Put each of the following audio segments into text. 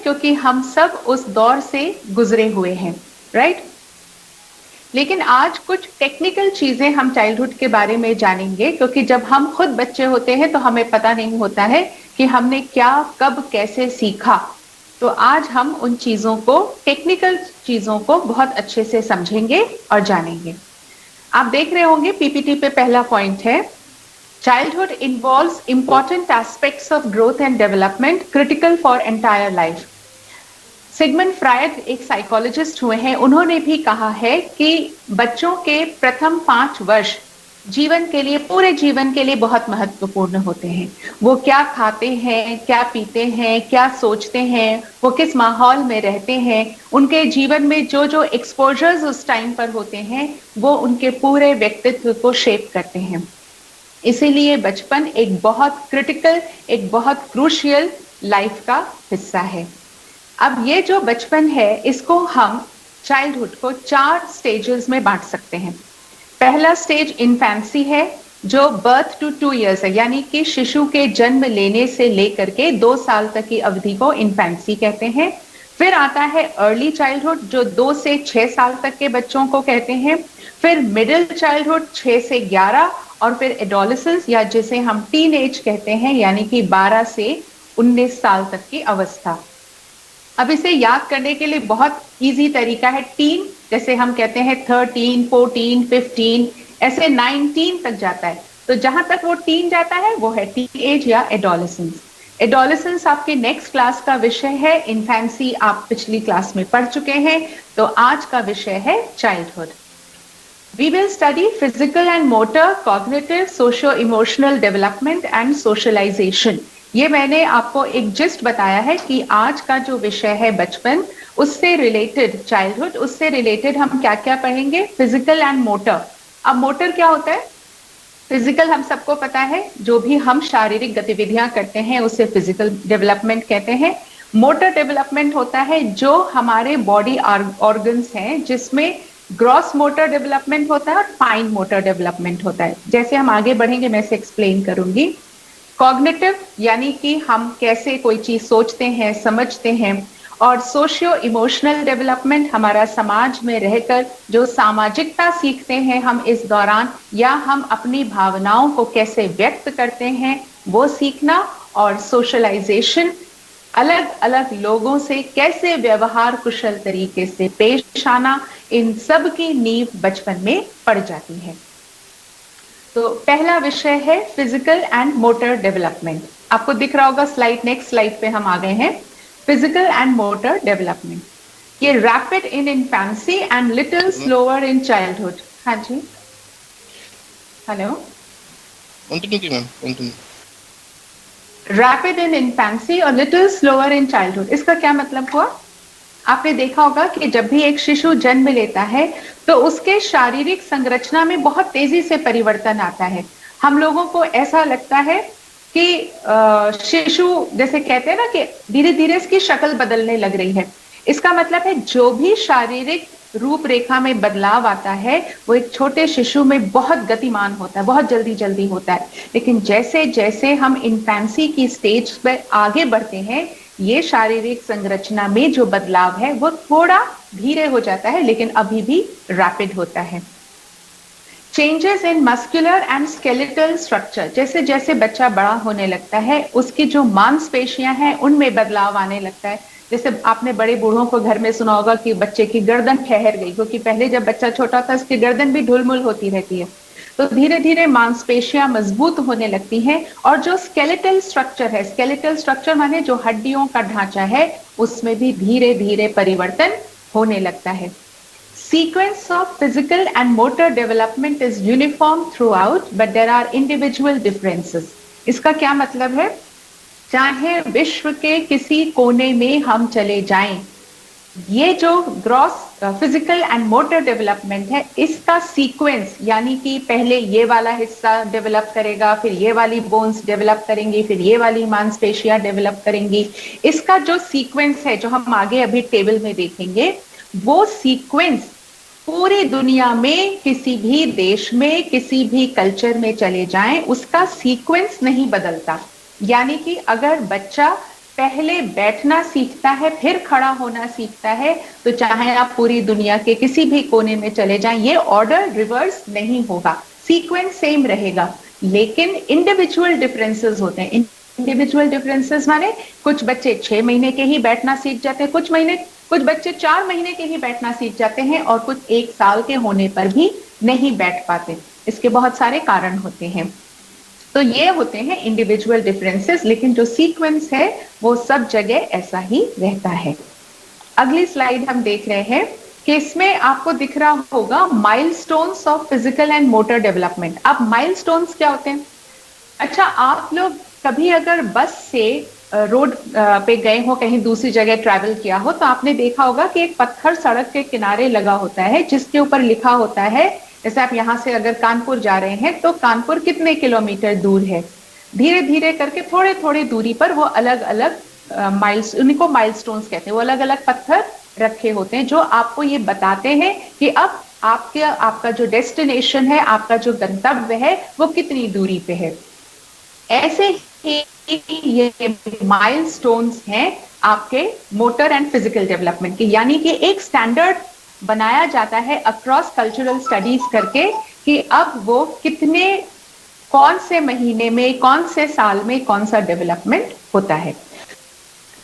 क्योंकि हम सब उस दौर से गुजरे हुए हैं, राइट। लेकिन आज कुछ टेक्निकल चीजें हम चाइल्डहुड के बारे में जानेंगे, क्योंकि जब हम खुद बच्चे होते हैं तो हमें पता नहीं होता है कि हमने क्या कब कैसे सीखा। तो आज हम उन चीजों को, टेक्निकल चीजों को बहुत अच्छे से समझेंगे और जानेंगे। आप देख रहे होंगे पीपीटी पे पहला पॉइंट है, childhood involves important aspects of growth and development critical for entire life. Sigmund Freud एक साइकोलॉजिस्ट हुए हैं, उन्होंने भी कहा है कि बच्चों के प्रथम 5 वर्ष जीवन के लिए, पूरे जीवन के लिए बहुत महत्वपूर्ण होते हैं। वो क्या खाते हैं, क्या पीते हैं, क्या सोचते हैं, वो किस माहौल में रहते हैं, उनके जीवन में जो जो एक्सपोजर्स उस टाइम पर होते हैं वो उनके पूरे व्यक्तित्व को शेप करते हैं। इसीलिए बचपन एक बहुत क्रिटिकल, एक बहुत क्रूशियल लाइफ का हिस्सा है। अब ये जो बचपन है इसको हम चाइल्डहुड को 4 स्टेजेस में बांट सकते हैं। पहला स्टेज इन्फेंसी है, जो बर्थ टू 2 इयर्स है, यानी कि शिशु के जन्म लेने से लेकर के 2 साल तक की अवधि को इन्फेंसी कहते हैं। फिर आता है अर्ली चाइल्डहुड, जो 2 से 6 साल तक के बच्चों को कहते हैं। फिर मिडिल चाइल्डहुड 6 से 11, और फिर एडोलेसेंस या जिसे हम टीन एज कहते हैं, यानी कि 12 से 19 साल तक की अवस्था। अब इसे याद करने के लिए बहुत इजी तरीका है, टीन जैसे हम कहते हैं 13, 14, 15, ऐसे 19 तक जाता है। तो जहां तक वो टीन जाता है वो है टीन एज या एडोलेसेंस। एडोलेसेंस आपके नेक्स्ट क्लास का विषय है, इन्फेंसी आप पिछली क्लास में पढ़ चुके हैं। तो आज का विषय है childhood. We will study physical and motor, cognitive, socio-emotional development and socialization. ये मैंने आपको एक जिस्ट बताया है कि आज का जो विषय है बचपन, उससे रिलेटेड चाइल्डहुड, उससे रिलेटेड हम क्या क्या पढ़ेंगे, फिजिकल एंड मोटर। अब मोटर क्या होता है? फिजिकल हम सबको पता है, जो भी हम शारीरिक गतिविधियां करते हैं उसे फिजिकल डेवलपमेंट कहते हैं। मोटर डेवलपमेंट होता है जो हमारे बॉडी ऑर्गन्स हैं, जिसमें ग्रॉस मोटर डेवलपमेंट होता है और फाइन मोटर डेवलपमेंट होता है। जैसे हम आगे बढ़ेंगे मैं इसे एक्सप्लेन करूंगी। कॉग्निटिव यानी कि हम कैसे कोई चीज सोचते हैं, समझते हैं। और सोशियो इमोशनल डेवलपमेंट, हमारा समाज में रहकर जो सामाजिकता सीखते हैं हम इस दौरान, या हम अपनी भावनाओं को कैसे व्यक्त करते हैं वो सीखना। और सोशलाइजेशन, अलग अलग लोगों से कैसे व्यवहार कुशल तरीके से पेश आना, इन सब की नींव बचपन में पड़ जाती है। तो पहला विषय है फिजिकल एंड मोटर डेवलपमेंट। आपको दिख रहा होगा स्लाइड, नेक्स्ट स्लाइड पे हम आ गए हैं। फिजिकल एंड मोटर डेवलपमेंट, ये rapid in infancy and little slower in childhood. हाँ जी, hello, continue ma'am, continue. Rapid in infancy और लिटिल स्लोअर इन चाइल्डहुड, इसका क्या मतलब हुआ? आपने देखा होगा कि जब भी एक शिशु जन्म लेता है तो उसके शारीरिक संरचना में बहुत तेजी से परिवर्तन आता है। हम लोगों को ऐसा लगता है कि शिशु, जैसे कहते हैं ना कि धीरे धीरे इसकी शक्ल बदलने लग रही है। इसका मतलब है जो भी शारीरिक रूपरेखा में बदलाव आता है वो एक छोटे शिशु में बहुत गतिमान होता है, बहुत जल्दी जल्दी होता है। लेकिन जैसे जैसे हम इन्फेंसी की स्टेज पर आगे बढ़ते हैं, ये शारीरिक संरचना में जो बदलाव है वो थोड़ा धीरे हो जाता है, लेकिन अभी भी रैपिड होता है। Changes in muscular and skeletal structure, जैसे जैसे बच्चा बड़ा होने लगता है उसकी जो मांसपेशियां हैं उनमें बदलाव आने लगता है। जैसे आपने बड़े बूढ़ों को घर में सुना होगा कि बच्चे की गर्दन ठहर गई, क्योंकि पहले जब बच्चा छोटा था उसकी गर्दन भी ढुलमुल होती रहती है। तो धीरे धीरे मांसपेशियां मजबूत होने लगती हैं, और जो स्केलेटल स्ट्रक्चर है, स्केलेटल स्ट्रक्चर माने जो हड्डियों का ढांचा है, उसमें भी धीरे धीरे परिवर्तन होने लगता है। Sequence of physical and motor development is uniform throughout, but there are individual differences. इसका क्या मतलब है? चाहे विश्व के किसी कोने में हम चले जाएं, ये जो gross physical and motor development है, इसका सीक्वेंस, यानी कि पहले ये वाला हिस्सा डेवलप करेगा, फिर ये वाली बोन्स डेवलप करेंगी, फिर ये वाली मांसपेशियां डेवलप करेंगी। इसका जो सीक्वेंस है, जो हम आगे अभी टेबल में देखेंगे, वो सीक्वेंस पूरी दुनिया में किसी भी देश में, किसी भी कल्चर में चले जाएं, उसका सीक्वेंस नहीं बदलता। यानी कि अगर बच्चा पहले बैठना सीखता है फिर खड़ा होना सीखता है, तो चाहे आप पूरी दुनिया के किसी भी कोने में चले जाएं, ये ऑर्डर रिवर्स नहीं होगा, सीक्वेंस सेम रहेगा। लेकिन इंडिविजुअल डिफरेंसेस होते हैं। इंडिविजुअल डिफरेंसेस माने कुछ बच्चे 6 महीने के ही बैठना सीख जाते हैं, कुछ बच्चे 4 महीने के ही बैठना सीख जाते हैं, और कुछ 1 साल के होने पर भी नहीं बैठ पाते। इसके बहुत सारे कारण होते हैं। तो ये होते हैं इंडिविजुअल डिफरेंसेस, लेकिन जो सीक्वेंस है वो सब जगह ऐसा ही रहता है। अगली स्लाइड हम देख रहे हैं कि इसमें आपको दिख रहा होगा milestones of physical and motor development. अब माइलस्टोन्स क्या होते हैं? अच्छा, आप लोग कभी अगर बस से रोड पे गए हो, कहीं दूसरी जगह ट्रैवल किया हो, तो आपने देखा होगा कि एक पत्थर सड़क के किनारे लगा होता है जिसके ऊपर लिखा होता है, जैसे आप यहाँ से अगर कानपुर जा रहे हैं तो कानपुर कितने किलोमीटर दूर है। धीरे धीरे करके थोड़े थोड़े दूरी पर वो अलग अलग माइल्स, उनको माइलस्टोन्स कहते हैं, वो अलग अलग पत्थर रखे होते हैं जो आपको ये बताते हैं कि अब आपका जो डेस्टिनेशन है, आपका जो गंतव्य है, वो कितनी दूरी पे है। ऐसे ही ये माइलस्टोन्स हैं आपके मोटर एंड फिजिकल डेवलपमेंट के, यानी कि एक स्टैंडर्ड बनाया जाता है अक्रॉस कल्चरल स्टडीज करके कि अब वो कितने, कौन से महीने में, कौन से साल में कौन सा डेवलपमेंट होता है।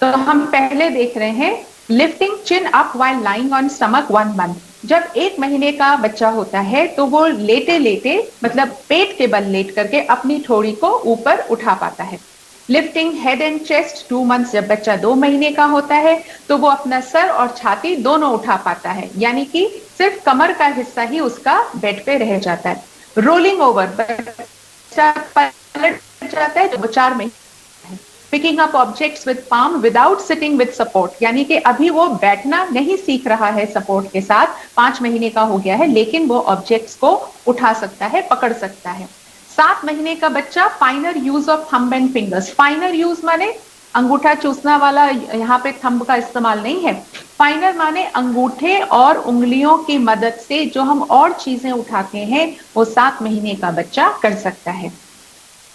तो हम पहले देख रहे हैं lifting chin up while lying on stomach 1 month. जब 1 महीने का बच्चा होता है तो वो लेटे लेटे, मतलब पेट के बल लेट करके अपनी ठोड़ी को ऊपर उठा पाता है। Lifting head and chest 2 months, जब बच्चा 2 महीने का होता है तो वो अपना सर और छाती दोनों उठा पाता है, यानी कि सिर्फ कमर का हिस्सा ही उसका बेड पे रह जाता है। रोलिंग ओवर, बच्चा पलट जाता है जब वो 4 महीने। Picking up objects with palm without sitting with support, यानी कि अभी वो बैठना नहीं सीख रहा है सपोर्ट के साथ, 5 महीने का हो गया है, लेकिन वो ऑब्जेक्ट्स को उठा सकता है, पकड़ सकता है। 7 महीने का बच्चा फाइनर use of thumb and fingers. फाइनर use माने अंगूठा चूसना वाला, यहाँ पे थंब का इस्तेमाल नहीं है। फाइनर माने अंगूठे और उंगलियों की मदद से जो हम और चीजें उठाते हैं वो 7 महीने का बच्चा कर सकता है।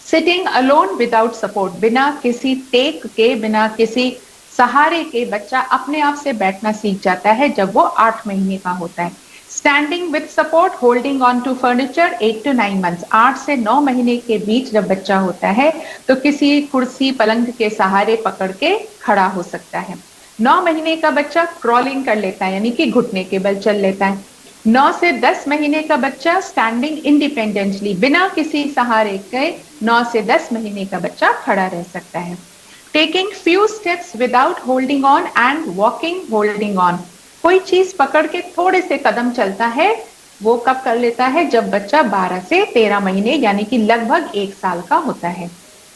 सिटिंग अलोन विदाउट सपोर्ट, बिना किसी टेक के, बिना किसी सहारे के बच्चा अपने आप से बैठना सीख जाता है जब वो 8 महीने का होता है। Standing with support holding on to furniture 8 to 9 months, 8 से 9 महीने के बीच जब बच्चा होता है तो किसी कुर्सी पलंग के सहारे पकड़ के खड़ा हो सकता है। 9 महीने का बच्चा क्रॉलिंग कर लेता है, यानी कि घुटने के बल चल लेता है। 9 से 10 महीने का बच्चा स्टैंडिंग इंडिपेंडेंटली, बिना किसी सहारे के 9 से 10 महीने का बच्चा खड़ा रह सकता है। Taking few steps without holding on and walking holding on, कोई चीज पकड़ के थोड़े से कदम चलता है, वो कब कर लेता है? जब बच्चा 12 से 13 महीने, यानी कि लगभग 1 साल का होता है।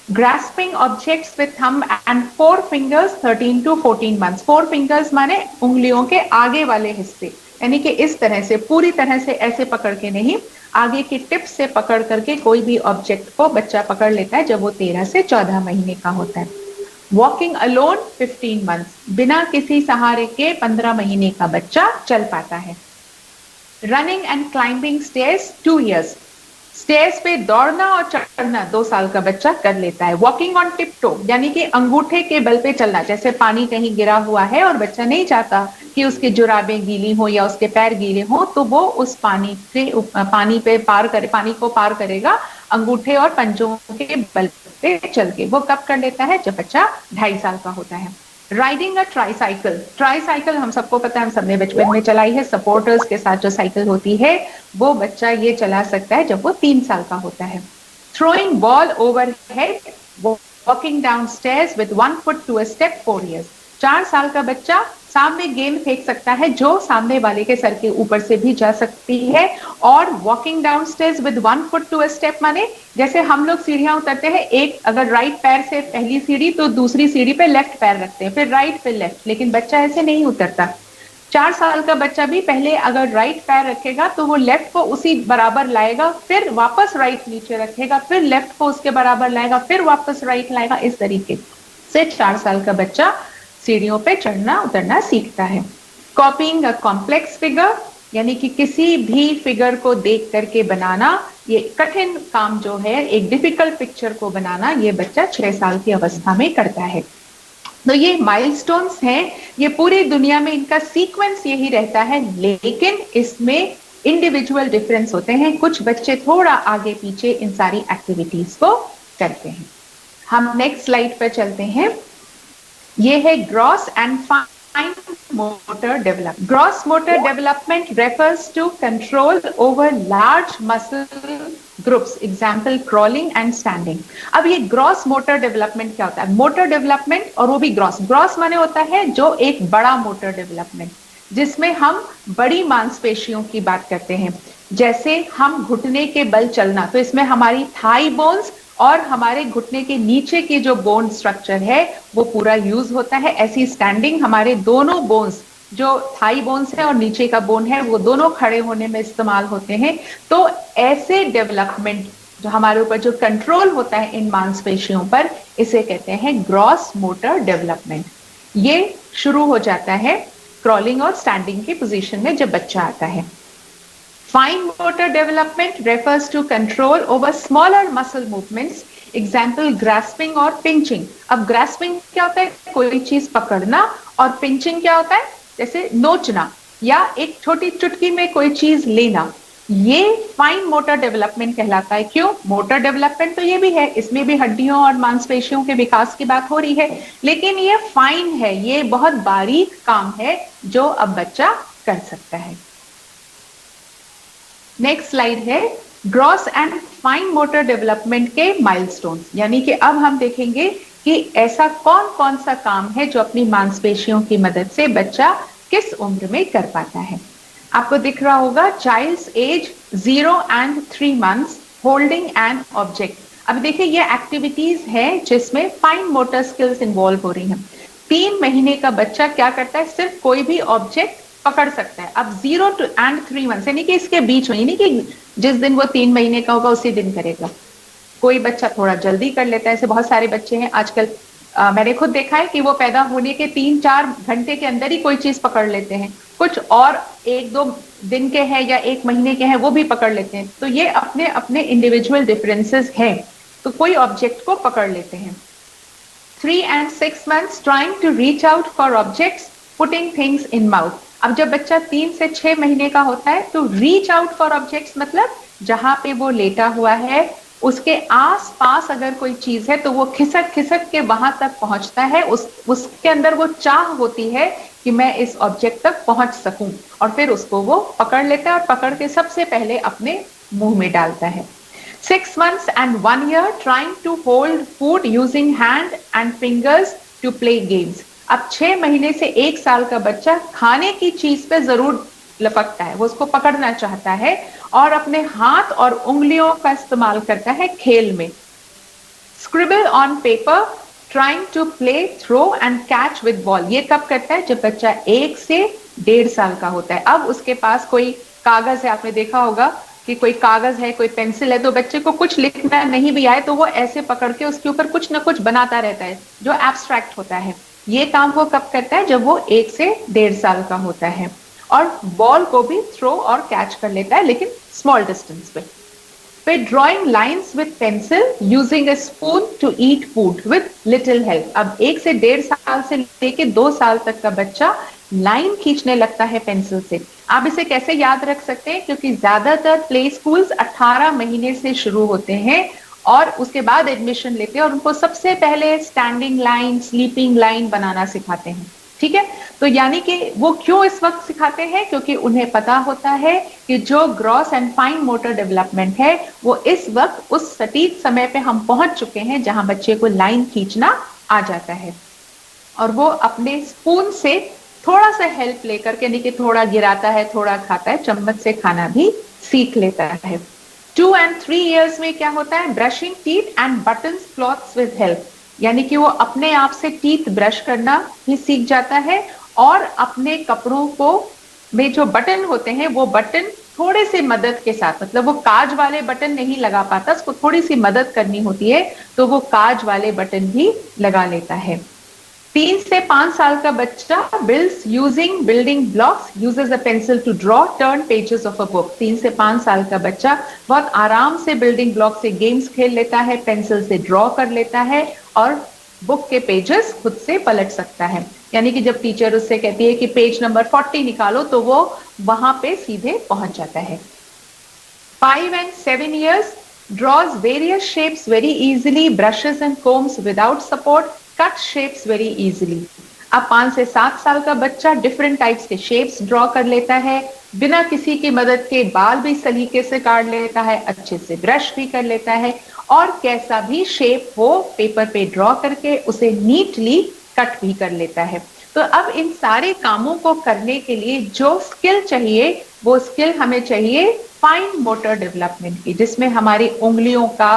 Grasping objects with thumb and 4 fingers 13 to 14 months. 4 fingers माने उंगलियों के आगे वाले हिस्से, यानी कि इस तरह से, पूरी तरह से ऐसे पकड़ के नहीं, आगे की टिप से पकड़ करके कोई भी ऑब्जेक्ट को बच्चा पकड़ लेता है जब वो 13 से 14 महीने का होता है। वॉकिंग अलोन 15 मंथ्स, बिना किसी सहारे के 15 महीने का बच्चा चल पाता है। Running and climbing stairs 2 years, stairs पे दौड़ना और चढ़ना 2 साल का बच्चा कर लेता है। वॉकिंग ऑन टिप टो, यानी कि अंगूठे के बल पे चलना, जैसे पानी कहीं गिरा हुआ है और बच्चा नहीं चाहता कि उसकी जुराबें गीली हो या उसके पैर गीले हो, तो वो उस पानी को पार करेगा अंगूठे और पंजों के बल पे चल के। वो कब कर लेता है? जब बच्चा 2.5 साल का होता है। राइडिंग अ ट्राईसाइकिल, ट्राईसाइकिल हम सबको पता है, हम सबने बचपन में चलाई है, सपोर्टर्स के साथ जो साइकिल होती है, वो बच्चा ये चला सकता है जब वो 3 साल का होता है। Throwing ball over head, walking down stairs with 1 foot to a step 4 years, 4 साल का बच्चा सामने गेंद फेंक सकता है जो सामने वाले के सर के ऊपर से भी जा सकती है। और walking down stairs with 1 foot to a step माने जैसे हम लोग सीढ़ियां उतरते हैं, एक अगर राइट पैर से पहली सीढ़ी तो दूसरी सीढ़ी पे लेफ्ट पैर रखते हैं, फिर राइट फिर लेफ्ट, लेकिन बच्चा ऐसे नहीं उतरता। 4 साल का बच्चा भी पहले अगर राइट पैर रखेगा तो वो लेफ्ट को उसी बराबर लाएगा, फिर वापस राइट नीचे रखेगा, फिर लेफ्ट को उसके बराबर लाएगा, फिर वापस राइट लाएगा। इस तरीके से 4 साल का बच्चा सीढ़ियों पे चढ़ना उतरना सीखता है। कॉपिंग अ कॉम्प्लेक्स फिगर, यानी कि किसी भी फिगर को देख करके बनाना, ये कठिन काम जो है, एक डिफिकल्ट पिक्चर को बनाना, ये बच्चा 6 साल की अवस्था में करता है। तो ये माइलस्टोन्स हैं, ये पूरी दुनिया में इनका सीक्वेंस यही रहता है, लेकिन इसमें इंडिविजुअल डिफरेंस होते हैं। कुछ बच्चे थोड़ा आगे पीछे इन सारी एक्टिविटीज को करते हैं। हम नेक्स्ट स्लाइड पर चलते हैं। ये है gross and fine motor development. Gross motor development refers to control over large muscle groups. Example, crawling and standing. अब ये gross motor development क्या होता है? Motor development और वो भी gross. Gross माने होता है जो एक बड़ा motor development, जिसमें हम बड़ी मांसपेशियों की बात करते हैं। जैसे हम घुटने के बल चलना, तो इसमें हमारी थाई बोन्स और हमारे घुटने के नीचे की जो बोन स्ट्रक्चर है वो पूरा यूज होता है। ऐसी स्टैंडिंग, हमारे दोनों बोन्स, जो थाई बोन्स है और नीचे का बोन है, वो दोनों खड़े होने में इस्तेमाल होते हैं। तो ऐसे डेवलपमेंट जो हमारे ऊपर जो कंट्रोल होता है इन मांसपेशियों पर, इसे कहते हैं ग्रॉस मोटर डेवलपमेंट। ये शुरू हो जाता है क्रॉलिंग और स्टैंडिंग की पोजीशन में जब बच्चा आता है। Fine motor development refers to control over smaller muscle movements. Example, grasping और pinching. अब grasping क्या होता है? कोई चीज पकड़ना, और pinching क्या होता है? जैसे नोचना या एक छोटी चुटकी में कोई चीज लेना। ये फाइन मोटर डेवलपमेंट कहलाता है। क्यों? मोटर डेवलपमेंट तो ये भी है, इसमें भी हड्डियों और मांसपेशियों के विकास की बात हो रही है, लेकिन ये फाइन है, ये बहुत बारीक काम है जो अब बच्चा कर सकता है। नेक्स्ट स्लाइड है gross and fine motor development के माइलस्टोन्स, यानी कि अब हम देखेंगे कि ऐसा कौन कौन सा काम है जो अपनी मांसपेशियों की मदद से बच्चा किस उम्र में कर पाता है। आपको दिख रहा होगा child's age 0 and 3 months holding an object. अब देखिए ये एक्टिविटीज है जिसमें फाइन मोटर स्किल्स इन्वॉल्व हो रही हैं। 3 महीने का बच्चा क्या करता है? सिर्फ कोई भी ऑब्जेक्ट पकड़ सकता है। अब 0 and 3 months यानी कि इसके बीच में, यानी कि जिस दिन वो 3 महीने का होगा उसी दिन करेगा। कोई बच्चा थोड़ा जल्दी कर लेता है, ऐसे बहुत सारे बच्चे हैं आजकल। मैंने खुद देखा है कि वो पैदा होने के 3-4 घंटे के अंदर ही कोई चीज पकड़ लेते हैं। कुछ और 1-2 दिन के हैं या 1 महीने के हैं, वो भी पकड़ लेते हैं। तो ये अपने अपने इंडिविजुअल डिफरेंसेस हैं, तो कोई ऑब्जेक्ट को पकड़ लेते हैं। 3 and 6 months trying to reach out for objects, putting things in mouth. अब जब बच्चा 3 से 6 महीने का होता है तो रीच आउट फॉर ऑब्जेक्ट्स मतलब जहां पे वो लेटा हुआ है उसके आस पास अगर कोई चीज है तो वो खिसक खिसक के वहां तक पहुंचता है। उसके अंदर वो चाह होती है कि मैं इस ऑब्जेक्ट तक पहुंच सकूं, और फिर उसको वो पकड़ लेता है और पकड़ के सबसे पहले अपने मुंह में डालता है। 6 months and 1 year trying to hold food using hand and fingers to play games. अब 6 महीने से 1 साल का बच्चा खाने की चीज पे जरूर लपकता है, वो उसको पकड़ना चाहता है और अपने हाथ और उंगलियों का इस्तेमाल करता है खेल में। Scribble on paper, trying to play, throw and catch with ball. ये कब करता है? जब बच्चा 1 से 1.5 साल का होता है। अब उसके पास कोई कागज है, आपने देखा होगा कि कोई कागज है, कोई पेंसिल है, तो बच्चे को कुछ लिखना नहीं भी आए तो वो ऐसे पकड़ के उसके ऊपर कुछ ना कुछ बनाता रहता है जो एब्स्ट्रैक्ट होता है। ये काम वो कब करता है? जब वो 1 से 1.5 साल का होता है। और बॉल को भी थ्रो और कैच कर लेता है, लेकिन स्मॉल डिस्टेंस पे। फिर drawing lines with pencil, using a spoon to eat food with little help. अब 1 से 1.5 साल से लेके 2 साल तक का बच्चा लाइन खींचने लगता है पेंसिल से। आप इसे कैसे याद रख सकते हैं? क्योंकि ज्यादातर प्ले स्कूल्स 18 महीने से शुरू होते हैं और उसके बाद एडमिशन लेते हैं और उनको सबसे पहले स्टैंडिंग लाइन, स्लीपिंग लाइन बनाना सिखाते हैं। ठीक है, तो यानी कि वो क्यों इस वक्त सिखाते हैं? क्योंकि उन्हें पता होता है कि जो gross and fine motor development है वो इस वक्त उस सटीक समय पे हम पहुंच चुके हैं जहां बच्चे को लाइन खींचना आ जाता है और वो अपने स्पून से थोड़ा सा हेल्प लेकर के, यानी कि थोड़ा गिराता है, थोड़ा खाता है, चम्मच से खाना भी सीख लेता है। 2 and 3 years में क्या होता है? Brushing teeth and buttons clothes with help, यानी कि वो अपने आप से टीथ ब्रश करना भी सीख जाता है और अपने कपड़ों को में जो बटन होते हैं वो बटन थोड़े से मदद के साथ, मतलब वो काज वाले बटन नहीं लगा पाता, उसको थोड़ी सी मदद करनी होती है तो वो काज वाले बटन भी लगा लेता है। 3 से 5 साल का बच्चा builds using building blocks, uses a pencil to draw, turn pages of a book. 3 से 5 साल का बच्चा बहुत आराम से बिल्डिंग ब्लॉक से गेम्स खेल लेता है, पेंसिल से ड्रॉ कर लेता है और बुक के पेजेस खुद से पलट सकता है, यानी कि जब टीचर उससे कहती है कि पेज नंबर 40 निकालो तो वो वहां पे सीधे पहुंच जाता है। 5 and 7 years, draws various shapes very easily, brushes and combs without support, cut shapes very easily। अब 5 से 7 साल का बच्चा डिफरेंट टाइप्स के शेप्स ड्रॉ कर लेता है, बिना किसी की मदद के बाल भी सलीके से काट लेता है, अच्छे से ब्रश भी कर लेता है, और कैसा भी शेप हो पेपर पे ड्रॉ करके उसे नीटली कट भी कर लेता है। तो अब इन सारे कामों को करने के लिए जो स्किल चाहिए वो स्किल हमें चाहिए फाइन मोटर डेवलपमेंट की, जिसमें हमारी उंगलियों का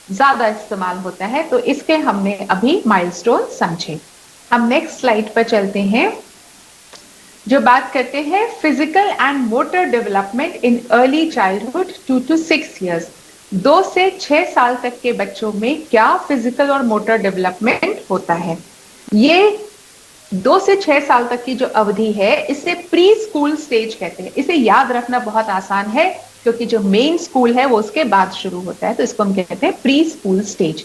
ज्यादा इस्तेमाल होता है। तो इसके हमने अभी माइलस्टोन समझे। हम नेक्स्ट स्लाइड पर चलते हैं, जो बात करते हैं physical and motor development in early childhood 2 to 6 years। 2 से 6 साल तक के बच्चों में क्या फिजिकल और मोटर डेवलपमेंट होता है। ये 2 से 6 साल तक की जो अवधि है इसे प्री स्कूल स्टेज कहते हैं। इसे याद रखना बहुत आसान है क्योंकि जो मेन स्कूल है वो उसके बाद शुरू होता है, तो इसको हम कहते हैं pre school stage.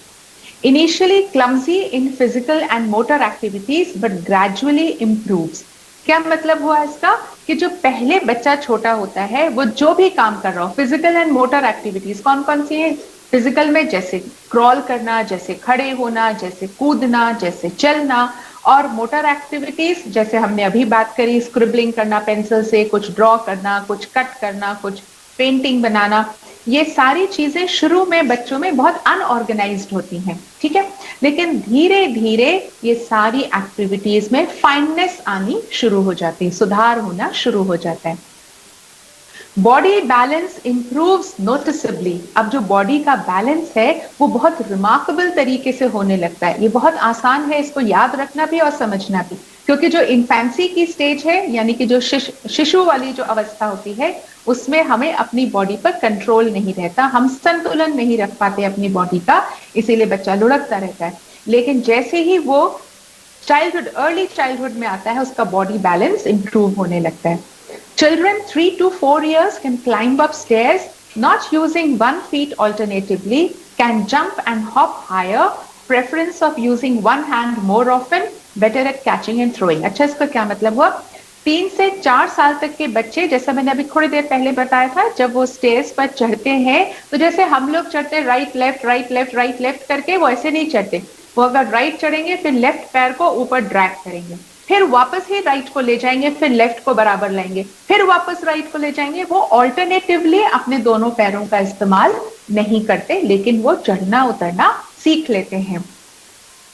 Initially clumsy in physical and motor activities but gradually improves. क्या मतलब हुआ इसका कि जो पहले बच्चा छोटा होता है वो जो भी काम कर रहा हो, फिजिकल एंड मोटर एक्टिविटीज कौन कौन सी है, फिजिकल में जैसे क्रॉल करना, जैसे खड़े होना, जैसे कूदना, जैसे चलना, और मोटर एक्टिविटीज जैसे हमने अभी बात करी, स्क्रिबलिंग करना पेंसिल से, कुछ ड्रॉ करना, कुछ कट करना, कुछ पेंटिंग बनाना। ये सारी चीजें शुरू में बच्चों में बहुत अनऑर्गेनाइज्ड होती हैं, ठीक है, लेकिन धीरे धीरे ये सारी एक्टिविटीज में फाइननेस आनी शुरू हो जाती है, सुधार होना शुरू हो जाता है। Body balance improves noticeably. अब जो बॉडी का बैलेंस है वो बहुत रिमार्केबल तरीके से होने लगता है। ये बहुत आसान है इसको याद रखना भी और समझना भी, क्योंकि जो इन्फेंसी की स्टेज है यानी कि जो शिशु वाली जो अवस्था होती है उसमें हमें अपनी बॉडी पर कंट्रोल नहीं रहता, हम संतुलन नहीं रख पाते अपनी बॉडी का, इसीलिए बच्चा लुढ़कता रहता है। लेकिन जैसे ही वो चाइल्डहुड, अर्ली चाइल्डहुड में आता है उसका बॉडी बैलेंस इंप्रूव होने लगता है। Children 3 to 4 years can climb up stairs, not using one feet alternatively, can jump and hop higher, preference of using one hand more often, better at catching and throwing। अच्छा, इसका क्या मतलब हुआ? 3 से 4 साल तक के बच्चे, जैसा मैंने अभी थोड़ी देर पहले बताया था, जब वो स्टेयर्स पर चढ़ते हैं तो जैसे हम लोग चढ़ते हैं right left right left right left करके, वो ऐसे नहीं चढ़ते। वो अगर राइट चढ़ेंगे फिर लेफ्ट पैर को ऊपर ड्रैग करेंगे, फिर वापस ही राइट को ले जाएंगे, फिर लेफ्ट को बराबर लाएंगे, फिर वापस राइट को ले जाएंगे। वो ऑल्टरनेटिवली अपने दोनों पैरों का इस्तेमाल नहीं करते, लेकिन वो चढ़ना उतरना सीख लेते हैं।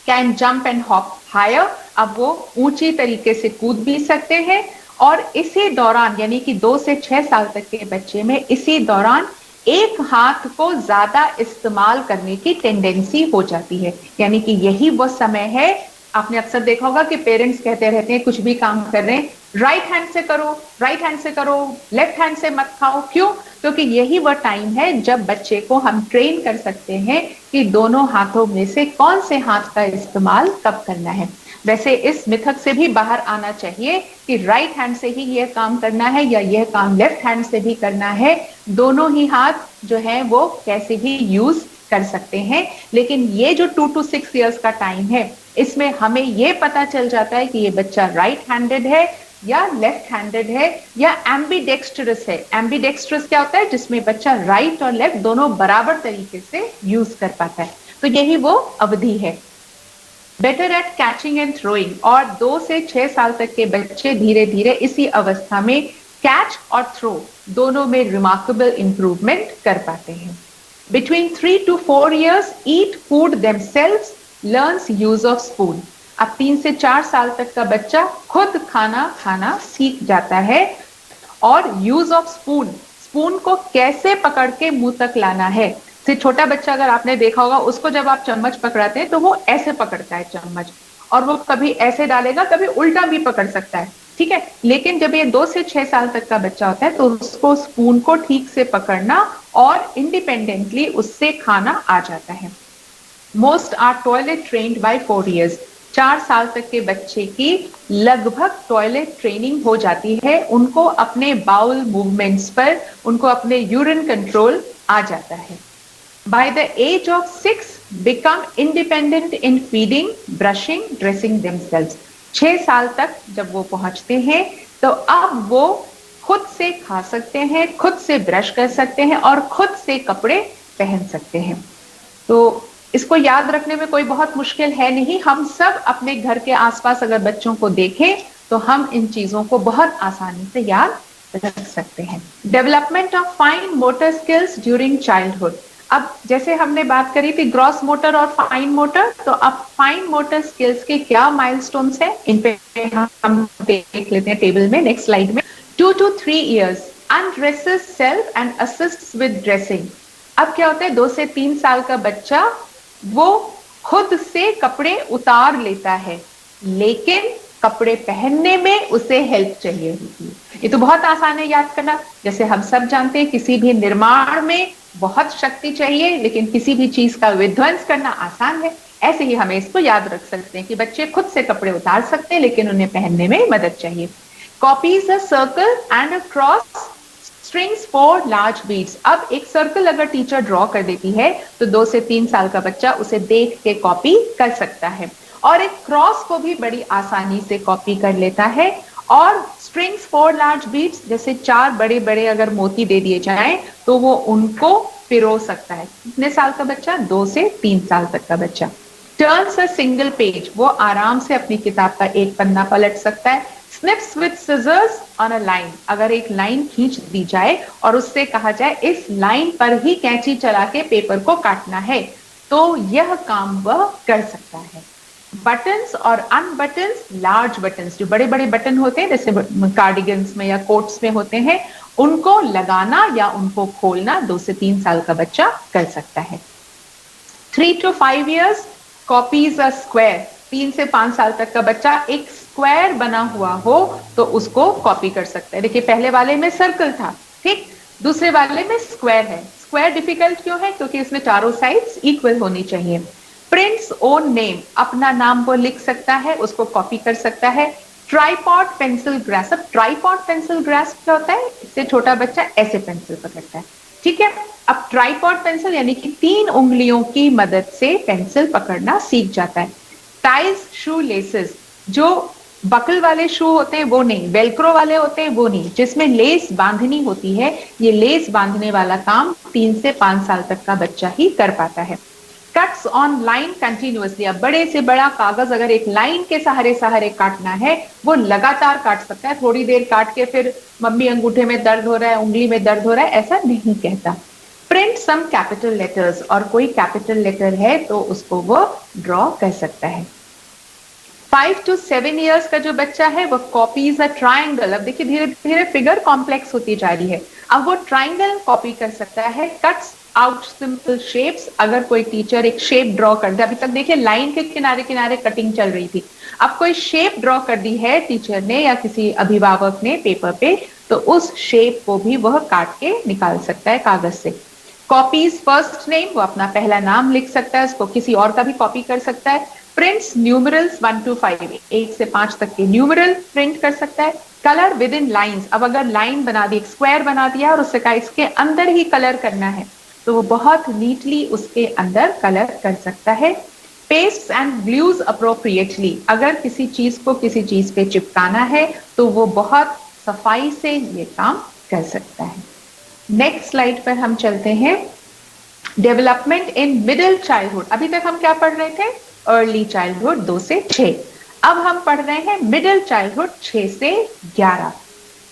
Can jump and hop higher, अब वो ऊंची तरीके से कूद भी सकते हैं। और इसी दौरान यानी कि 2 से 6 साल तक के बच्चे में इसी दौरान एक हाथ को ज्यादा इस्तेमाल करने की टेंडेंसी हो जाती है, यानी कि यही वो समय है, आपने अक्सर देखा होगा कि पेरेंट्स कहते रहते हैं कुछ भी काम कर रहे हैं राइट हैंड से करो, राइट हैंड से करो, लेफ्ट हैंड से मत खाओ। क्यों? क्योंकि यही वो टाइम है जब बच्चे को हम ट्रेन कर सकते हैं कि दोनों हाथों में से कौन से हाथ का इस्तेमाल कब करना है। वैसे इस मिथक से भी बाहर आना चाहिए कि राइट हैंड से ही यह काम करना है या यह काम लेफ्ट हैंड से भी करना है। दोनों ही हाथ जो है वो कैसे भी यूज कर सकते हैं। लेकिन ये जो 2 to 6 इयर्स का टाइम है इसमें हमें ये पता चल जाता है कि ये बच्चा राइट हैंडेड है या लेफ्ट हैंडेड है या एम्बीडेक्स्ट्रस है। एम्बीडेक्स्ट्रस क्या होता है? जिसमें बच्चा राइट और लेफ्ट दोनों बराबर तरीके से यूज कर पाता है। तो यही वो अवधि है। Better at catching and throwing, और 2 से 6 साल तक के बच्चे धीरे धीरे इसी अवस्था में कैच और थ्रो दोनों में रिमार्केबल इंप्रूवमेंट कर पाते हैं। Between 3 to 4 years, eat food themselves, learns use of spoon। अब 3 से 4 साल तक का बच्चा खुद खाना खाना सीख जाता है और यूज ऑफ स्पून, स्पून को कैसे पकड़ के मुंह तक लाना है। से छोटा बच्चा अगर आपने देखा होगा उसको जब आप चम्मच पकड़ाते हैं तो वो ऐसे पकड़ता है चम्मच, और वो कभी ऐसे डालेगा कभी उल्टा भी पकड़ सकता है, ठीक है। लेकिन जब ये 2 से 6 साल तक का बच्चा होता है तो उसको स्पून को ठीक से पकड़ना और इंडिपेंडेंटली उससे खाना आ जाता है। Most are toilet trained by 4 years। 4 साल तक के बच्चे की लगभग टॉयलेट ट्रेनिंग हो जाती है, उनको अपने बाउल मूवमेंट्स पर, उनको अपने यूरिन कंट्रोल आ जाता है। By the age of 6, become independent in feeding, brushing, dressing themselves. 6 साल तक जब वो पहुंचते हैं तो अब वो खुद से खा सकते हैं, खुद से ब्रश कर सकते हैं और खुद से कपड़े पहन सकते हैं। तो इसको याद रखने में कोई बहुत मुश्किल है नहीं। हम सब अपने घर के आसपास अगर बच्चों को देखें तो हम इन चीजों को बहुत आसानी से याद रख सकते हैं। Development of fine motor skills during childhood. अब जैसे हमने बात करी थी ग्रॉस मोटर और फाइन मोटर, तो अब फाइन मोटर स्किल्स के क्या माइलस्टोन्स हैं, इन पे हम देख लेते हैं टेबल में, नेक्स्ट स्लाइड में। 2 to 3 years undresses self and assists with dressing। अब क्या होता है, 2 से 3 साल का बच्चा वो खुद से कपड़े उतार लेता है, लेकिन कपड़े पहनने में उसे हेल्प चाहिए होती है। ये तो बहुत आसान है याद करना। जैसे हम सब जानते हैं किसी भी निर्माण में बहुत शक्ति चाहिए, लेकिन किसी भी चीज का विध्वंस करना आसान है। ऐसे ही हमें इसको याद रख सकते हैं कि बच्चे खुद से कपड़े उतार सकते हैं, लेकिन उन्हें पहनने में मदद चाहिए। Copies a circle and a cross strings for large beads. अब एक सर्कल अगर टीचर ड्रॉ कर देती है तो 2 से 3 साल का बच्चा उसे देख के कॉपी कर सकता है, और एक क्रॉस को भी बड़ी आसानी से कॉपी कर लेता है। और स्ट्रिंग्स फॉर लार्ज बीड्स, जैसे 4 बड़े बड़े अगर मोती दे दिए जाएं तो वो उनको पिरो सकता है। कितने साल का बच्चा? 2 से 3 साल तक का बच्चा। टर्न्स अ सिंगल पेज, वो आराम से अपनी किताब का एक पन्ना पलट सकता है। Snips with scissors on a line, अगर एक लाइन खींच दी जाए और उससे कहा जाए इस लाइन पर ही कैंची चला के पेपर को काटना है, तो यह काम वह कर सकता है। बटन्स और अनबटन्स लार्ज बटन्स, जो बड़े बड़े बटन होते हैं जैसे कार्डिगन्स में या कोट्स में होते हैं, उनको लगाना या उनको खोलना 2 से 3 साल का बच्चा कर सकता है। 3 to 5 years copies a square, 3 से 5 साल तक का बच्चा एक स्क्वायर बना हुआ हो तो उसको कॉपी कर सकता है। देखिए पहले वाले में सर्कल था, ठीक, दूसरे वाले में स्क्वायर है। स्क्वायर डिफिकल्ट क्यों है? क्योंकि इसमें चारों साइड्स इक्वल होनी चाहिए। प्रिंट्स ओन नेम, अपना नाम वो लिख सकता है, उसको कॉपी कर सकता है। ट्राइपॉड पेंसिल ग्रास्प, अब ट्राइपॉड पेंसिल ग्रास्प क्या होता है? इससे छोटा बच्चा ऐसे पेंसिल पकड़ता है, ठीक है। अब ट्राइपॉड पेंसिल यानी कि 3 उंगलियों की मदद से पेंसिल पकड़ना सीख जाता है। टाइज शू लेसेस, जो बकल वाले शू होते हैं वो नहीं, वेलक्रो वाले होते हैं वो नहीं, जिसमें लेस बांधनी होती है, ये लेस बांधने वाला काम 3 से 5 साल तक का बच्चा ही कर पाता है। कट्स ऑन लाइन कंटिन्यूअसली, अब बड़े से बड़ा कागज अगर एक लाइन के सहारे सहारे काटना है वो लगातार काट सकता है, थोड़ी देर काट के फिर मम्मी अंगूठे में दर्द हो रहा है, उंगली में दर्द हो रहा है, ऐसा नहीं कहता। प्रिंट सम कैपिटल लेटर्स, और कोई कैपिटल लेटर है तो उसको वो ड्रॉ कर सकता है। 5 to 7 years का जो बच्चा है वो कॉपीज अ ट्राइंगल, अब देखिए धीरे धीरे फिगर कॉम्प्लेक्स होती जा रही है, अब वो ट्राइंगल कॉपी कर सकता है। कट्स आउट सिंपल शेप्स, अगर कोई टीचर एक शेप ड्रॉ कर दे, अभी तक देखिए लाइन के किनारे किनारे कटिंग चल रही थी, अब कोई शेप ड्रॉ कर दी है टीचर ने या किसी अभिभावक ने पेपर पे, तो उस शेप को भी वह काट के निकाल सकता है कागज से। कॉपीज फर्स्ट नेम, वो अपना पहला नाम लिख सकता है, उसको किसी और का भी कॉपी कर सकता है। प्रिंट्स न्यूमरल्स 1 to 5, 1 से 5 तक के न्यूमरल प्रिंट कर सकता है। कलर विद इन लाइन्स, अब अगर लाइन बना दी, एक स्क्वायर बना दिया और उससे कहा इसके अंदर ही कलर करना है, तो वो बहुत नीटली उसके अंदर कलर कर सकता है। पेस्ट एंड ग्लूज अप्रोप्रिएटली, अगर किसी चीज को किसी चीज पे चिपकाना है तो वो बहुत सफाई से ये काम कर सकता है। नेक्स्ट स्लाइड पर हम चलते हैं। डेवलपमेंट इन मिडिल चाइल्डहुड, अभी तक हम क्या पढ़ रहे थे? अर्ली चाइल्डहुड 2 से 6, अब हम पढ़ रहे हैं मिडिल चाइल्डहुड 6 से 11।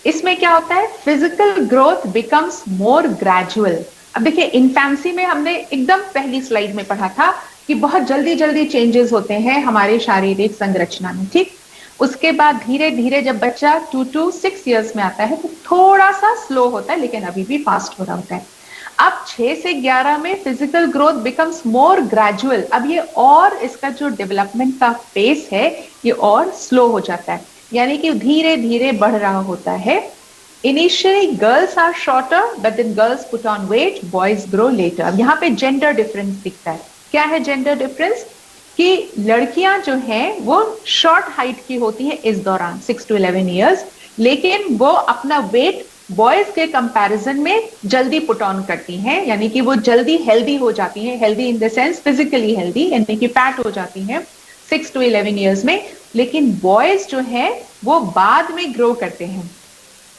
इसमें क्या होता है? Physical growth becomes more gradual. अब देखिए इन्फेंसी में हमने एकदम पहली स्लाइड में पढ़ा था कि बहुत जल्दी जल्दी चेंजेस होते हैं हमारे शारीरिक संरचना में, ठीक। उसके बाद धीरे धीरे जब बच्चा 2 to 6 years में आता है तो थोड़ा सा स्लो होता है, लेकिन अभी भी फास्ट हो रहा होता है। अब 6 से 11 में physical growth becomes more gradual, अब ये और इसका जो डेवलपमेंट का पेस है ये और स्लो हो जाता है, यानी कि धीरे धीरे बढ़ रहा होता है। Initially girls are shorter, but then girls put on weight, boys grow later। अब यहाँ पे जेंडर डिफरेंस दिखता है। क्या है जेंडर डिफरेंस? कि लड़कियां जो हैं वो शॉर्ट हाइट की होती है इस दौरान 6 to 11 years, लेकिन वो अपना वेट बॉयज के कंपैरिजन में जल्दी पुट ऑन करती हैं, यानी कि वो जल्दी हेल्दी हो जाती हैं, healthy in the sense physically healthy, यानी कि फैट हो जाती हैं 6 to 11 ईयर्स में। लेकिन बॉयज जो है वो बाद में ग्रो करते हैं।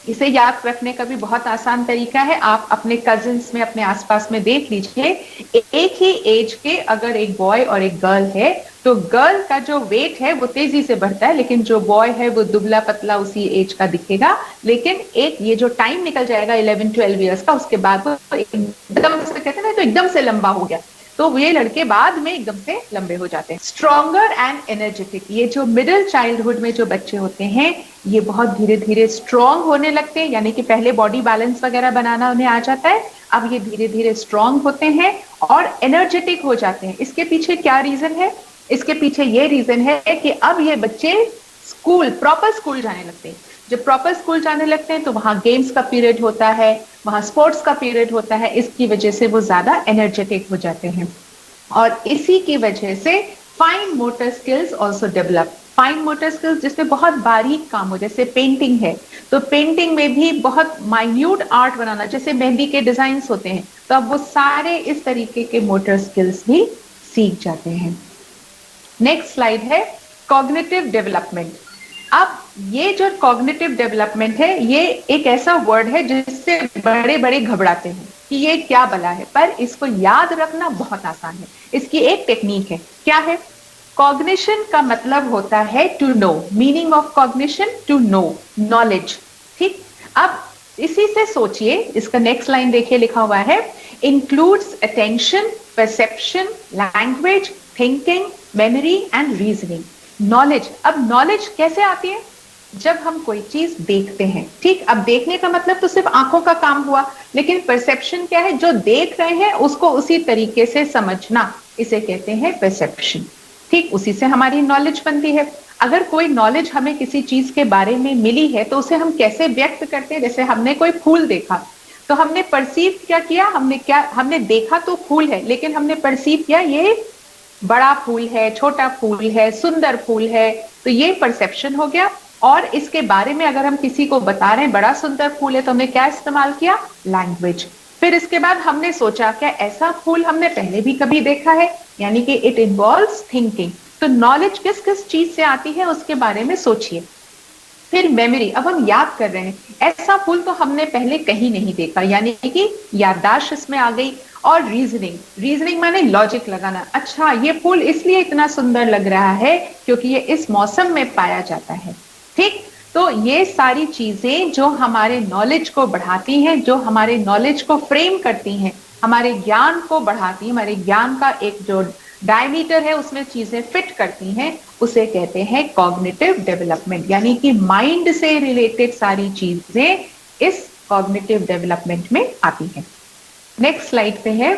इसे याद रखने का भी बहुत आसान तरीका है, आप अपने कजिन्स में, अपने आसपास में देख लीजिए, एक ही एज के अगर एक बॉय और एक गर्ल है तो गर्ल का जो वेट है वो तेजी से बढ़ता है, लेकिन जो बॉय है वो दुबला पतला उसी एज का दिखेगा। लेकिन एक ये जो टाइम निकल जाएगा 11-12 ईयर्स का, उसके बाद वो एकदम से, कहते हैं ना, तो एकदम से लंबा हो गया, तो ये लड़के बाद में एकदम से लंबे हो जाते हैं। स्ट्रॉन्गर एंड एनर्जेटिक, ये जो मिडिल चाइल्डहुड में जो बच्चे होते हैं ये बहुत धीरे धीरे स्ट्रॉन्ग होने लगते हैं, यानी कि पहले बॉडी बैलेंस वगैरह बनाना उन्हें आ जाता है, अब ये धीरे धीरे स्ट्रॉन्ग होते हैं और एनर्जेटिक हो जाते हैं। इसके पीछे क्या रीजन है? इसके पीछे ये रीजन है कि अब ये बच्चे स्कूल, प्रॉपर स्कूल जाने लगते हैं। जब प्रॉपर स्कूल जाने लगते हैं तो वहां गेम्स का पीरियड होता है, वहां स्पोर्ट्स का पीरियड होता है, इसकी वजह से वो ज्यादा एनर्जेटिक हो जाते हैं और इसी की वजह से fine motor skills also develop. Fine motor skills जिसमें बहुत बारीक काम हो, जैसे पेंटिंग है तो पेंटिंग में भी बहुत माइन्यूट आर्ट बनाना, जैसे मेहंदी के डिजाइन होते हैं, तो अब वो सारे इस तरीके के मोटर स्किल्स भी सीख जाते हैं। नेक्स्ट स्लाइड है कॉग्निटिव डेवलपमेंट। अब ये जो कॉग्निटिव डेवलपमेंट है ये एक ऐसा वर्ड है जिससे बड़े बड़े घबराते हैं कि ये क्या भला है, पर इसको याद रखना बहुत आसान है। इसकी एक टेक्निक है, क्या है? कॉग्निशन का मतलब होता है to know, meaning of cognition to know, knowledge. ठीक, अब इसी से सोचिए, इसका नेक्स्ट लाइन देखिए, लिखा हुआ है includes attention, perception, language, thinking, memory and reasoning. Knowledge, अब नॉलेज कैसे आती है? जब हम कोई चीज देखते हैं। ठीक, अब देखने का मतलब तो सिर्फ आंखों का काम हुआ, लेकिन परसेप्शन क्या है? जो देख रहे हैं उसको उसी तरीके से समझना, इसे कहते हैं परसेप्शन। ठीक, उसी से हमारी नॉलेज बनती है। अगर कोई नॉलेज हमें किसी चीज के बारे में मिली है तो उसे हम कैसे व्यक्त करते हैं? जैसे हमने कोई फूल देखा तो हमने परसीव क्या किया? हमने देखा तो फूल है, लेकिन हमने परसीव किया ये बड़ा फूल है, छोटा फूल है, सुंदर फूल है, तो ये परसेप्शन हो गया। और इसके बारे में अगर हम किसी को बता रहे हैं बड़ा सुंदर फूल है, तो हमने क्या इस्तेमाल किया? लैंग्वेज। फिर इसके बाद हमने सोचा क्या ऐसा फूल हमने पहले भी कभी देखा है, यानी कि इट इन्वॉल्व्स थिंकिंग। तो नॉलेज किस किस चीज से आती है उसके बारे में सोचिए। फिर मेमोरी, अब हम याद कर रहे हैं, ऐसा फूल तो हमने पहले कहीं नहीं देखा, यानी कि याददाश्त इसमें आ गई। और रीजनिंग, रीजनिंग माने लॉजिक लगाना, अच्छा ये फूल इसलिए इतना सुंदर लग रहा है क्योंकि ये इस मौसम में पाया जाता है। ठीक, तो ये सारी चीजें जो हमारे नॉलेज को बढ़ाती हैं, जो हमारे नॉलेज को फ्रेम करती हैं, हमारे ज्ञान को बढ़ाती हैं, हमारे ज्ञान का एक जो डायमीटर है उसमें चीजें फिट करती हैं, उसे कहते हैं कॉग्निटिव डेवलपमेंट। यानी कि माइंड से रिलेटेड सारी चीजें इस कॉग्निटिव डेवलपमेंट में आती हैं। नेक्स्ट स्लाइड पे है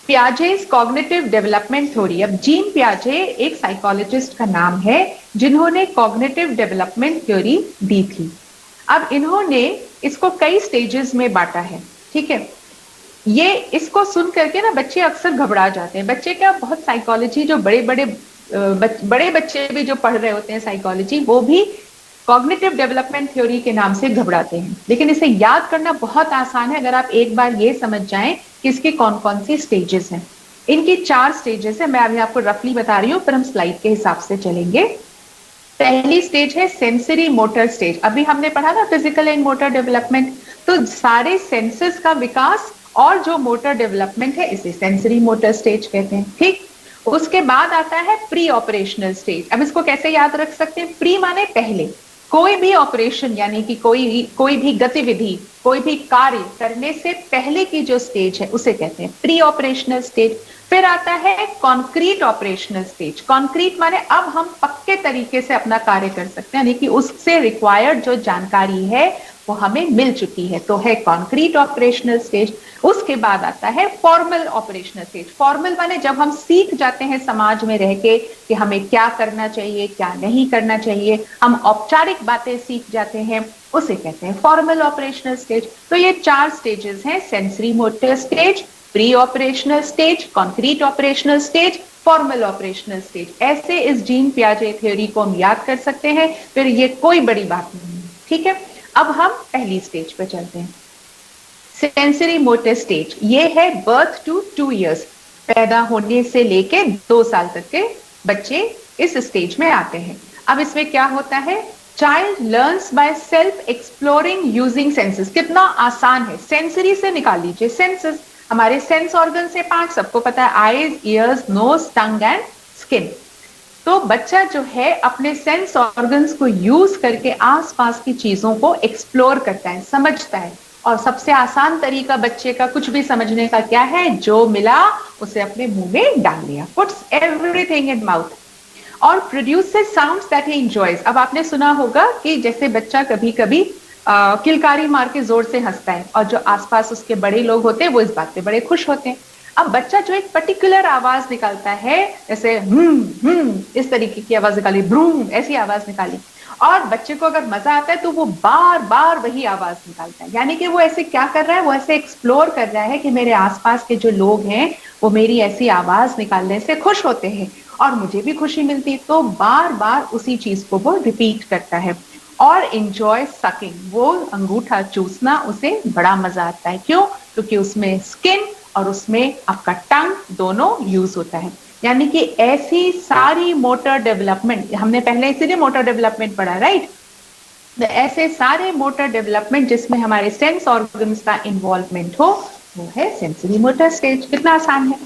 पियाजेस कॉग्निटिव डेवलपमेंट थ्योरी। अब जीन पियाजे एक साइकोलॉजिस्ट का नाम है जिन्होंने कॉग्निटिव डेवलपमेंट थ्योरी दी थी। अब इन्होंने इसको कई स्टेजेस में बांटा है। ठीक है, ये इसको सुन करके ना बच्चे अक्सर घबरा जाते हैं। बच्चे क्या, बहुत साइकोलॉजी जो बड़े बच्चे भी जो पढ़ रहे होते हैं साइकोलॉजी, वो भी कॉग्निटिव डेवलपमेंट थ्योरी के नाम से घबराते हैं। लेकिन इसे याद करना बहुत आसान है अगर आप एक बार ये समझ जाएं कि इसकी कौन कौन सी स्टेजेस हैं। इनकी 4 स्टेजेस है, मैं अभी आपको रफली बता रही हूँ, पर हम स्लाइड के हिसाब से चलेंगे। पहली स्टेज है सेंसरी मोटर स्टेज। अभी हमने पढ़ा ना फिजिकल एंड मोटर डेवलपमेंट, तो सारे सेंसेस का विकास और जो मोटर डेवलपमेंट है इसे सेंसरी मोटर स्टेज कहते हैं। ठीक, उसके बाद आता है प्री ऑपरेशनल स्टेज। अब इसको कैसे याद रख सकते हैं? प्री माने पहले, कोई भी ऑपरेशन यानी कि कोई भी गतिविधि, कोई भी कार्य करने से पहले की जो स्टेज है उसे कहते हैं प्री ऑपरेशनल स्टेज। फिर आता है कॉन्क्रीट ऑपरेशनल स्टेज। कॉन्क्रीट माने अब हम पक्के तरीके से अपना कार्य कर सकते हैं, यानी कि उससे रिक्वायर्ड जो जानकारी है वो हमें मिल चुकी है, तो है कॉन्क्रीट ऑपरेशनल स्टेज। उसके बाद आता है फॉर्मल ऑपरेशनल स्टेज। फॉर्मल माने जब हम सीख जाते हैं समाज में रह के कि हमें क्या करना चाहिए, क्या नहीं करना चाहिए, हम औपचारिक बातें सीख जाते हैं, उसे कहते हैं फॉर्मल ऑपरेशनल स्टेज। तो ये 4 स्टेजेस हैं, sensory motor stage, pre operational stage, concrete operational stage, formal operational stage. ऐसे इस जीन पियाजे थ्योरी को हम याद कर सकते हैं, फिर ये कोई बड़ी बात नहीं है। ठीक है, अब हम पहली स्टेज पे चलते हैं, सेंसरी मोटर स्टेज। ये है बर्थ टू 2 इयर्स, पैदा होने से लेके 2 साल तक के बच्चे इस स्टेज में आते हैं। अब इसमें क्या होता है, child learns by self exploring using senses. कितना आसान है, सेंसरी से निकाल लीजिए सेंसेस। हमारे सेंस ऑर्गन से 5 सबको पता है, eyes, ears, nose, tongue and skin. तो बच्चा जो है अपने सेंस ऑर्गन्स को यूज करके आसपास की चीजों को एक्सप्लोर करता है, समझता है। और सबसे आसान तरीका बच्चे का कुछ भी समझने का क्या है, जो मिला उसे अपने मुंह में डाल लिया, पुट्स एवरीथिंग इन माउथ, और produces sounds that he enjoys. अब आपने सुना होगा कि जैसे बच्चा कभी कभी किलकारी मार के जोर से हंसता है, और जो आसपास उसके बड़े लोग होते हैं वो इस बात पे बड़े खुश होते हैं। अब बच्चा जो एक पर्टिकुलर आवाज निकालता है, जैसे इस तरीके की आवाज निकाली, ब्रूम ऐसी आवाज निकाली, और बच्चे को अगर मजा आता है तो वो बार बार वही आवाज निकालता है। यानी कि वो ऐसे क्या कर रहा है, वो ऐसे एक्सप्लोर कर रहा है कि मेरे आसपास के जो लोग हैं वो मेरी ऐसी आवाज निकालने से खुश होते हैं और मुझे भी खुशी मिलती है। तो बार बार उसी चीज को वो रिपीट करता है। और इंजॉय सकिंग, वो अंगूठा चूसना उसे बड़ा मजा आता है। क्यों? क्योंकि उसमें स्किन और उसमें आपका टंग दोनों यूज होता है। यानी कि ऐसी सारी मोटर डेवलपमेंट, हमने पहले इसीलिए मोटर डेवलपमेंट पढ़ा, राइट? तो ऐसे सारे मोटर डेवलपमेंट जिसमें हमारे सेंस ऑर्गन्स का इन्वॉल्वमेंट हो, वो है सेंसरी मोटर स्टेज। कितना आसान है।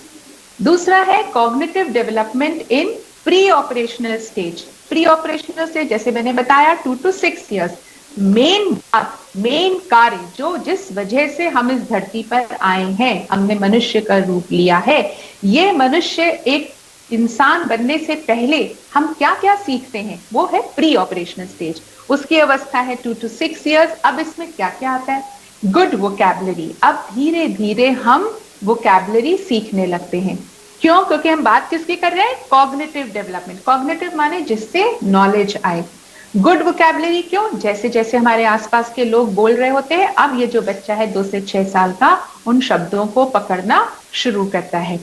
दूसरा है cognitive development in pre operational stage. Pre operational stage जैसे मैंने बताया 2 to 6 इयर्स। मेन कार्य जो जिस वजह से हम इस धरती पर आए हैं, हमने मनुष्य का रूप लिया है, ये मनुष्य एक इंसान बनने से पहले हम क्या क्या सीखते हैं, वो है प्री ऑपरेशनल स्टेज। उसकी अवस्था है 2 to 6 इयर्स। अब इसमें क्या क्या आता है, गुड वोकैबुलरी। अब धीरे धीरे हम वोकैबुलरी सीखने लगते हैं। क्यों? क्योंकि हम बात किसकी कर रहे हैं, कॉग्निटिव डेवलपमेंट। कॉग्निटिव माने जिससे नॉलेज आए। गुड वोकैबुलरी क्यों? जैसे जैसे हमारे आसपास के लोग बोल रहे होते हैं, अब ये जो बच्चा है 2 से 6 साल का, उन शब्दों को पकड़ना शुरू करता है।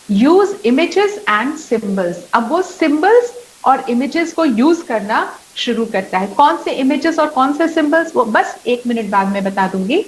Use images and symbols. अब वो सिंबल्स और इमेजेस को यूज करना शुरू करता है। कौन से इमेजेस और कौन से सिंबल्स, वो बस 1 मिनट बाद में बता दूंगी।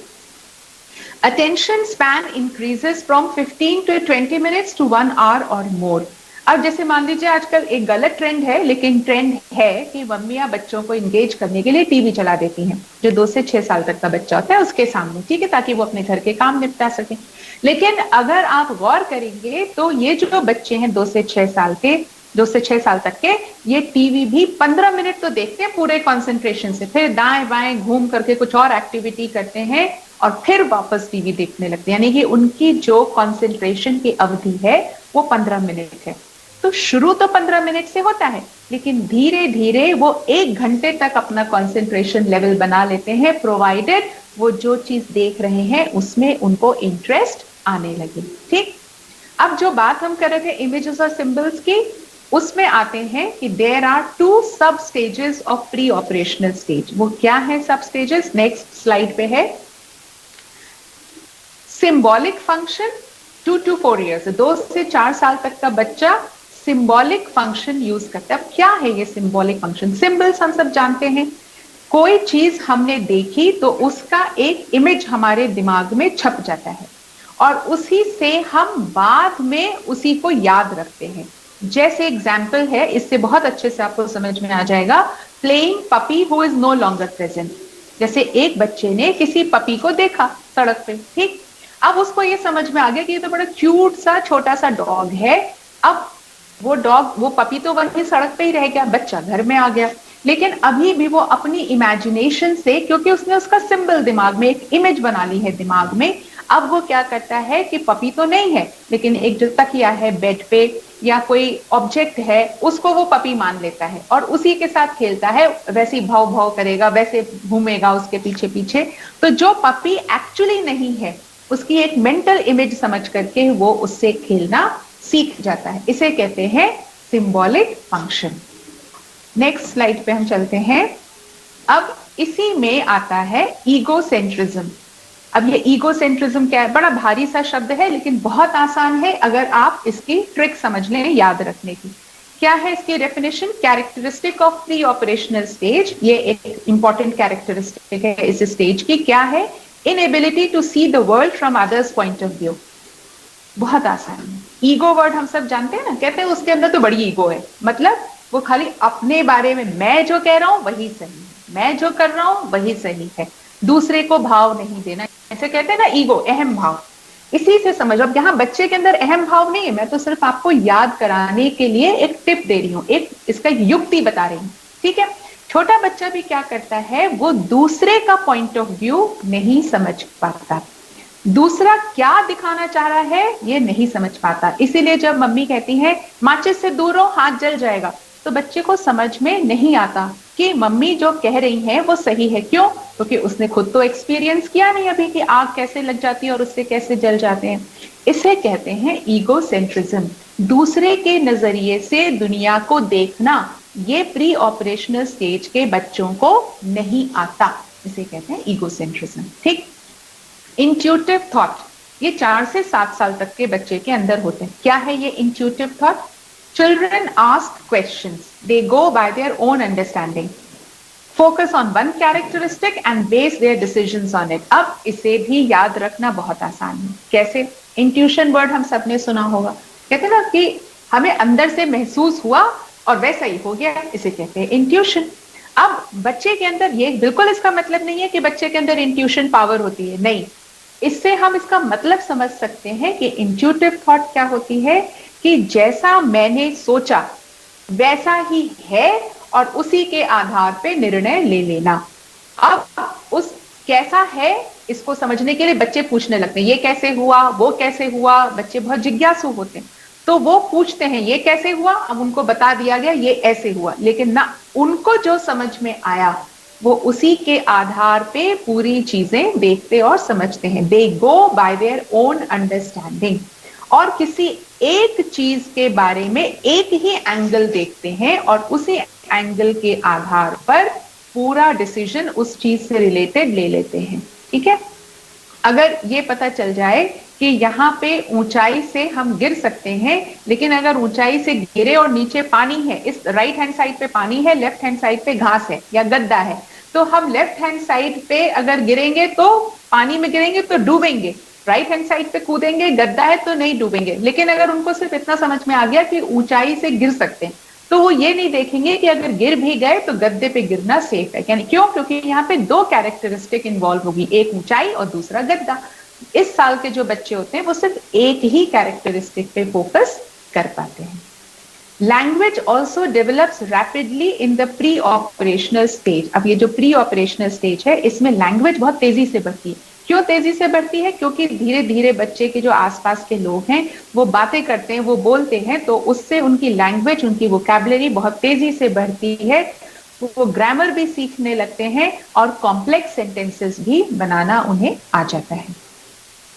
Attention span increases from 15 to 20 minutes to 1 hour or more. अब जैसे मान लीजिए आजकल एक गलत ट्रेंड है, लेकिन ट्रेंड है कि मम्मियां बच्चों को इंगेज करने के लिए टीवी चला देती हैं, जो 2 से 6 साल तक का बच्चा होता है उसके सामने, ठीक है, ताकि वो अपने घर के काम निपटा सके। लेकिन अगर आप गौर करेंगे तो ये जो बच्चे हैं 2 से 6 साल के, 2 से 6 साल तक के, ये टीवी भी 15 मिनट तो देखते हैं पूरे कंसंट्रेशन से, फिर दाएं बाएं घूम करके कुछ और एक्टिविटी करते हैं और फिर वापस टीवी देखने लगते हैं। यानी कि उनकी जो कंसंट्रेशन की अवधि है वो 15 मिनट है। तो शुरू तो 15 मिनट से होता है, लेकिन धीरे धीरे वो 1 घंटे तक अपना कंसंट्रेशन लेवल बना लेते हैं, प्रोवाइडेड वो जो चीज देख रहे हैं उसमें उनको इंटरेस्ट आने लगे। ठीक, अब जो बात हम कर रहे थे इमेजेस और सिंबल्स की, उसमें आते हैं कि देयर आर 2 सब stages of pre operational stage. वो क्या है सब स्टेजेस? नेक्स्ट स्लाइड पे है। सिंबॉलिक फंक्शन 2 to 4 इयर्स, 2 से 4 साल तक का बच्चा सिंबॉलिक फंक्शन यूज करता है। अब क्या है ये सिंबॉलिक फंक्शन? सिंबल्स हम सब जानते हैं, कोई चीज हमने देखी तो उसका एक इमेज हमारे दिमाग में छप जाता है और उसी से हम बाद में उसी को याद रखते हैं। जैसे एग्जाम्पल है, इससे बहुत अच्छे से आपको समझ में आ जाएगा, playing puppy who is no longer present. जैसे एक बच्चे ने किसी पपी को देखा सड़क पे, ठीक, अब उसको ये समझ में आ गया कि ये तो बड़ा क्यूट सा छोटा सा डॉग है। अब वो डॉग, वो पपी तो वहीं सड़क पे ही रह गया, बच्चा घर में आ गया, लेकिन अभी भी वो अपनी इमेजिनेशन से, क्योंकि उसने उसका सिंबल दिमाग में, एक इमेज बना ली है दिमाग में, अब वो क्या करता है कि पपी तो नहीं है, लेकिन एक जो तकिया है बेड पे या कोई ऑब्जेक्ट है उसको वो पपी मान लेता है और उसी के साथ खेलता है, वैसे भाव भाव करेगा, वैसे घूमेगा उसके पीछे पीछे। तो जो पपी एक्चुअली नहीं है उसकी एक मेंटल इमेज समझ करके वो उससे खेलना सीख जाता है। इसे कहते हैं सिंबॉलिक फंक्शन। नेक्स्ट स्लाइड पे हम चलते हैं। अब इसी में आता है ईगोसेंट्रिज्म। अब ये ईगोसेंट्रिज्म क्या है? बड़ा भारी सा शब्द है लेकिन बहुत आसान है अगर आप इसकी ट्रिक समझ लें याद रखने की। क्या है इसकी definition? Characteristic of pre operational stage, ये एक इंपॉर्टेंट कैरेक्टरिस्टिक है इस स्टेज की। क्या है? Inability to see the world from others point of view. बहुत आसान है। ईगो वर्ड हम सब जानते हैं ना, कहते हैं उसके अंदर तो बड़ी ईगो है, मतलब वो खाली अपने बारे में, मैं जो कह रहा हूं वही सही है, मैं जो कर रहा हूं वही सही है, दूसरे को भाव नहीं देना, ऐसे कहते हैं ना ईगो, अहम भाव। इसी से समझो, अब यहाँ बच्चे के अंदर अहम भाव नहीं है, मैं तो सिर्फ आपको याद कराने के लिए एक टिप दे रही हूँ, एक इसका युक्ति बता रही हूँ, ठीक है। छोटा बच्चा भी क्या करता है, वो दूसरे का पॉइंट ऑफ व्यू नहीं समझ पाता, दूसरा क्या दिखाना चाह रहा है ये नहीं समझ पाता। इसीलिए जब मम्मी कहती है माचिस से दूर रहो हाथ जल जाएगा, तो बच्चे को समझ में नहीं आता कि मम्मी जो कह रही है वो सही है। क्यों? क्योंकि उसने खुद तो एक्सपीरियंस किया नहीं अभी कि आग कैसे लग जाती है और उससे कैसे जल जाते हैं। इसे कहते हैं ईगोसेंट्रिज्म, दूसरे के नजरिए से दुनिया को देखना। ये प्री ऑपरेशनल स्टेज के बच्चों को नहीं आता, इसे कहते हैं ईगोसेंट्रिज्म, ठीक। इंट्यूटिव थॉट, ये 4 से 7 साल तक के बच्चे के अंदर होते हैं। क्या है ये intuitive thought? Children ask questions, they go bye their own understanding, focus on one characteristic and base their decisions on it. अब इसे भी याद रखना बहुत आसान है। कैसे? इंट्यूशन वर्ड हम सबने सुना होगा, कहते हैं ना कि हमें अंदर से महसूस हुआ और वैसा ही हो गया, इसे कहते हैं इंट्यूशन। अब बच्चे के अंदर, ये बिल्कुल इसका मतलब नहीं है कि बच्चे के अंदर इंट्यूशन पावर होती है, नहीं। इससे हम इसका मतलब समझ सकते हैं कि इंट्यूटिव थॉट क्या होती है, कि जैसा मैंने सोचा वैसा ही है और उसी के आधार पे निर्णय ले लेना। अब उस कैसा है इसको समझने के लिए बच्चे पूछने लगते हैं, ये कैसे हुआ, वो कैसे हुआ, बच्चे बहुत जिज्ञासु होते हैं, तो वो पूछते हैं ये कैसे हुआ, अब उनको बता दिया गया ये ऐसे हुआ, लेकिन ना उनको जो समझ में आया वो उसी के आधार पे पूरी चीजें देखते और समझते हैं। दे गो बाय देयर ओन अंडरस्टैंडिंग, और किसी एक चीज के बारे में एक ही एंगल देखते हैं और उसी एंगल के आधार पर पूरा डिसीजन उस चीज से रिलेटेड ले लेते हैं, ठीक है। अगर ये पता चल जाए कि यहाँ पे ऊंचाई से हम गिर सकते हैं, लेकिन अगर ऊंचाई से गिरे और नीचे पानी है, इस राइट हैंड साइड पे पानी है, लेफ्ट हैंड साइड पे घास है या गद्दा है, तो हम लेफ्ट हैंड साइड पे अगर गिरेंगे तो पानी में गिरेंगे तो डूबेंगे, राइट हैंड साइड पे कूदेंगे गद्दा है तो नहीं डूबेंगे। लेकिन अगर उनको सिर्फ इतना समझ में आ गया कि ऊंचाई से गिर सकते हैं, तो वो ये नहीं देखेंगे कि अगर गिर भी गए तो गद्दे पे गिरना सेफ है। यानी क्यों? क्योंकि यहाँ पे 2 कैरेक्टरिस्टिक इन्वॉल्व होगी, एक ऊंचाई और दूसरा गद्दा। इस साल के जो बच्चे होते हैं वो सिर्फ एक ही कैरेक्टरिस्टिक पे फोकस कर पाते हैं। Language also develops rapidly in the pre operational stage. अब ये जो प्री ऑपरेशनल स्टेज है इसमें लैंग्वेज बहुत तेजी से बढ़ती है। क्यों तेजी से बढ़ती है? क्योंकि धीरे धीरे बच्चे के जो आसपास के लोग हैं वो बातें करते हैं, वो बोलते हैं, तो उससे उनकी लैंग्वेज, उनकी वोकैबुलरी बहुत तेजी से बढ़ती है, वो ग्रामर भी सीखने लगते हैं और कॉम्प्लेक्स सेंटेंसेस भी बनाना उन्हें आ जाता है।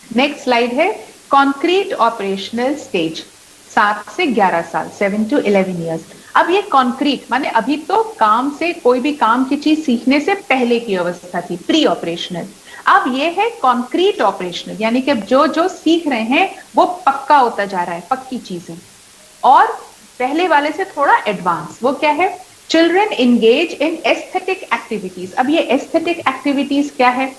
नेक्स्ट स्लाइड है कॉन्क्रीट ऑपरेशनल स्टेज, 7 से 11 साल, 7 to 11 ईयर्स। अब ये कॉन्क्रीट माने अभी तो काम से, कोई भी काम की चीज सीखने से पहले की अवस्था थी, प्री ऑपरेशनल। अब ये है कॉन्क्रीट ऑपरेशनल, यानी कि अब जो जो सीख रहे हैं वो पक्का होता जा रहा है, पक्की चीजें, और पहले वाले से थोड़ा एडवांस। वो क्या है? Children engage in aesthetic activities. अब ये एस्थेटिक एक्टिविटीज क्या है?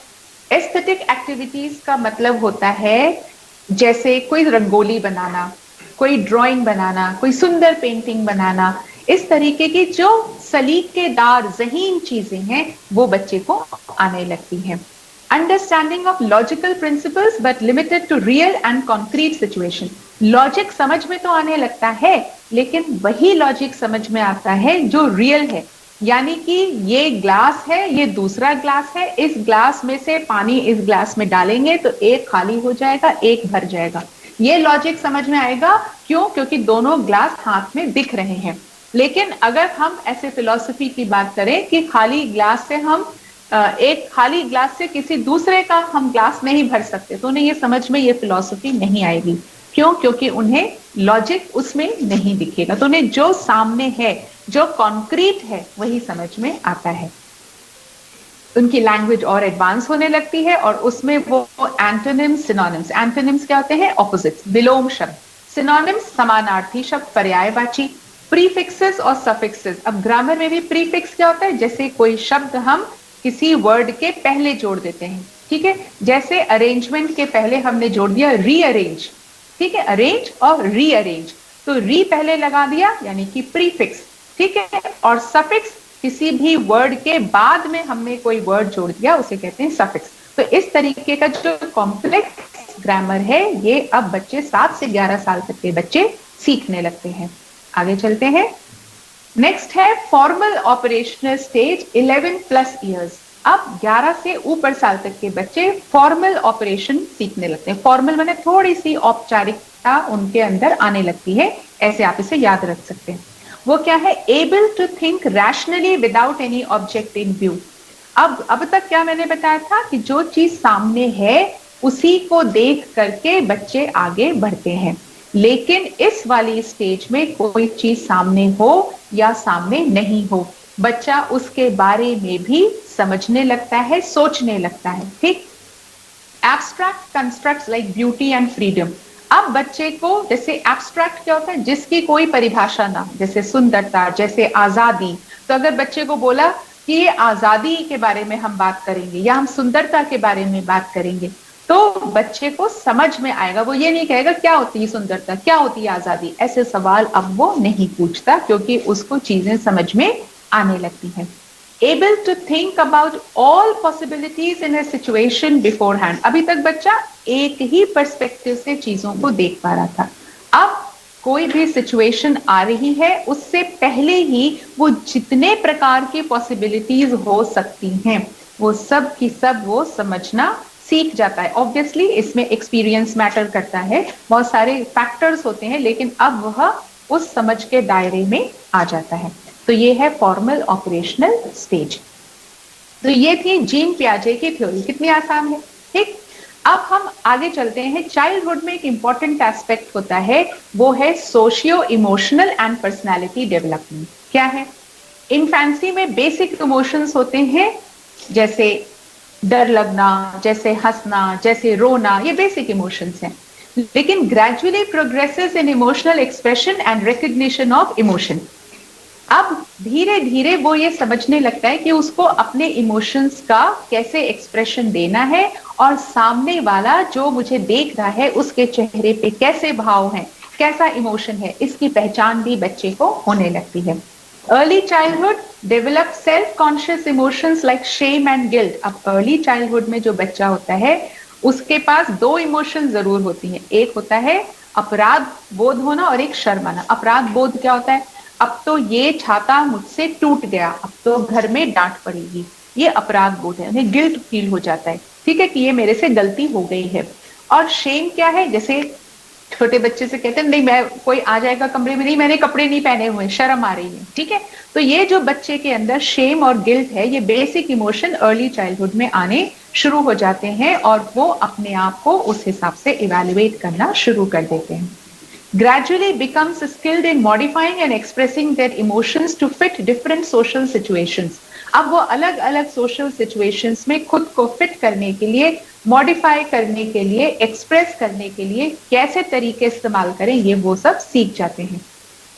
एस्थेटिक एक्टिविटीज का मतलब होता है जैसे कोई रंगोली बनाना, कोई ड्राइंग बनाना, कोई सुंदर पेंटिंग बनाना, इस तरीके की जो सलीकेदार ज़हीन चीजें हैं वो बच्चे को आने लगती हैं। Understanding of logical principles but limited to real and concrete situation. Logic समझ में तो आने लगता है, लेकिन वही लॉजिक समझ में आता है जो रियल है, यानी कि ये ग्लास है, ये दूसरा ग्लास है, इस ग्लास में से पानी इस ग्लास में डालेंगे तो एक खाली हो जाएगा, एक भर जाएगा। ये लॉजिक समझ में आएगा। क्यों? क्योंकि दोनों ग्लास हाथ में दिख रहे हैं। लेकिन अगर हम ऐसे फिलॉसफी की बात करें कि खाली ग्लास से हम एक खाली ग्लास से किसी दूसरे का हम ग्लास नहीं भर सकते, तो उन्हें ये समझ में, ये फिलॉसफी नहीं आएगी। क्यों? क्योंकि उन्हें लॉजिक उसमें नहीं दिखेगा, तो उन्हें जो सामने है, जो कॉन्क्रीट है, वही समझ में आता है। उनकी लैंग्वेज और एडवांस होने लगती है और उसमें वो एंटोनिम्स, सिनोनिम्स। एंटोनिम्स क्या होते हैं? ऑपोजिट्स, विलोम शब्द। सिनोनिम्स समानार्थी शब्द, पर्यायवाची। प्रीफिक्सेस और सफिक्सेस। अब ग्रामर में भी प्रीफिक्स क्या होता है, जैसे कोई शब्द हम किसी वर्ड के पहले जोड़ देते हैं, ठीक है, जैसे अरेंजमेंट के पहले हमने जोड़ दिया रीअरेंज, ठीक है, अरेंज और रीअरेंज, तो री पहले लगा दिया यानी कि प्रीफिक्स, ठीक है, और सफिक्स किसी भी वर्ड के बाद में हमने कोई वर्ड जोड़ दिया उसे कहते हैं सफिक्स। तो इस तरीके का जो कॉम्प्लेक्स ग्रामर है ये अब बच्चे 7 से 11 साल तक के बच्चे सीखने लगते हैं। आगे चलते हैं। नेक्स्ट है फॉर्मल ऑपरेशनल स्टेज 11+ ईयर्स। अब 11 से ऊपर साल तक के बच्चे फॉर्मल ऑपरेशन सीखने लगते हैं। फॉर्मल माने थोड़ी सी औपचारिकता उनके अंदर आने लगती है, ऐसे आप इसे याद रख सकते हैं। वो क्या है, able to think rationally without any object in view. अब तक क्या मैंने बताया था कि जो चीज सामने है उसी को देख करके बच्चे आगे बढ़ते हैं, लेकिन इस वाली स्टेज में कोई चीज सामने हो या सामने नहीं हो, बच्चा उसके बारे में भी समझने लगता है, सोचने लगता है, ठीक। Abstract constructs like beauty and freedom. अब बच्चे को, जैसे एब्स्ट्रैक्ट क्या होता है, जिसकी कोई परिभाषा ना, जैसे सुंदरता, जैसे आजादी। तो अगर बच्चे को बोला कि ये आजादी के बारे में हम बात करेंगे या हम सुंदरता के बारे में बात करेंगे, तो बच्चे को समझ में आएगा। वो ये नहीं कहेगा क्या होती है सुंदरता, क्या होती है आजादी, ऐसे सवाल अब वो नहीं पूछता क्योंकि उसको चीजें समझ में आने लगती हैं। Able to think about all possibilities in a situation beforehand। अभी तक बच्चा एक ही पर्सपेक्टिव से चीजों को देख पा रहा था, अब कोई भी सिचुएशन आ रही है उससे पहले ही वो जितने प्रकार की पॉसिबिलिटीज हो सकती हैं वो सब की सब वो समझना सीख जाता है। ऑब्वियसली इसमें एक्सपीरियंस मैटर करता है, बहुत सारे फैक्टर्स होते हैं, लेकिन अब वह उस समझ के दायरे में आ जाता है। तो ये है फॉर्मल ऑपरेशनल स्टेज। तो ये थी जीन पियाजे की थ्योरी, कितनी आसान है, ठीक। अब हम आगे चलते हैं। चाइल्डहुड में एक इंपॉर्टेंट एस्पेक्ट होता है, वो है socio emotional and personality development. क्या है, इन्फेंसी में बेसिक इमोशंस होते हैं, जैसे डर लगना, जैसे हंसना, जैसे रोना, ये बेसिक इमोशंस हैं, लेकिन gradually progresses in emotional expression and recognition of emotion. अब धीरे धीरे वो ये समझने लगता है कि उसको अपने इमोशंस का कैसे एक्सप्रेशन देना है और सामने वाला जो मुझे देख रहा है उसके चेहरे पे कैसे भाव हैं, कैसा इमोशन है, इसकी पहचान भी बच्चे को होने लगती है। Early childhood develop self conscious emotions like shame and guilt. अब अर्ली चाइल्डहुड में जो बच्चा होता है उसके पास दो इमोशन जरूर होती हैं, एक होता है अपराध बोध होना और एक शर्म आना। अपराध बोध क्या होता है, अब तो ये छाता मुझसे टूट गया, अब तो घर में डांट पड़ेगी, ये अपराध बोध है, उन्हें गिल्ट फील हो जाता है, ठीक है, कि ये मेरे से गलती हो गई है। और शेम क्या है, जैसे छोटे बच्चे से कहते हैं नहीं मैं, कोई आ जाएगा कमरे में, नहीं मैंने कपड़े नहीं पहने हुए, शर्म आ रही है, ठीक है। तो ये जो बच्चे के अंदर शेम और गिल्ट है, ये बेसिक इमोशन अर्ली चाइल्डहुड में आने शुरू हो जाते हैं और वो अपने आप को उस हिसाब से इवैल्यूएट करना शुरू कर देते हैं। Gradually becomes skilled in modifying and expressing their emotions to fit different social situations। अब वो अलग अलग सोशल सिचुएशंस में खुद को फिट करने के लिए, मॉडिफाई करने के लिए, एक्सप्रेस करने के लिए कैसे तरीके इस्तेमाल करें, ये वो सब सीख जाते हैं।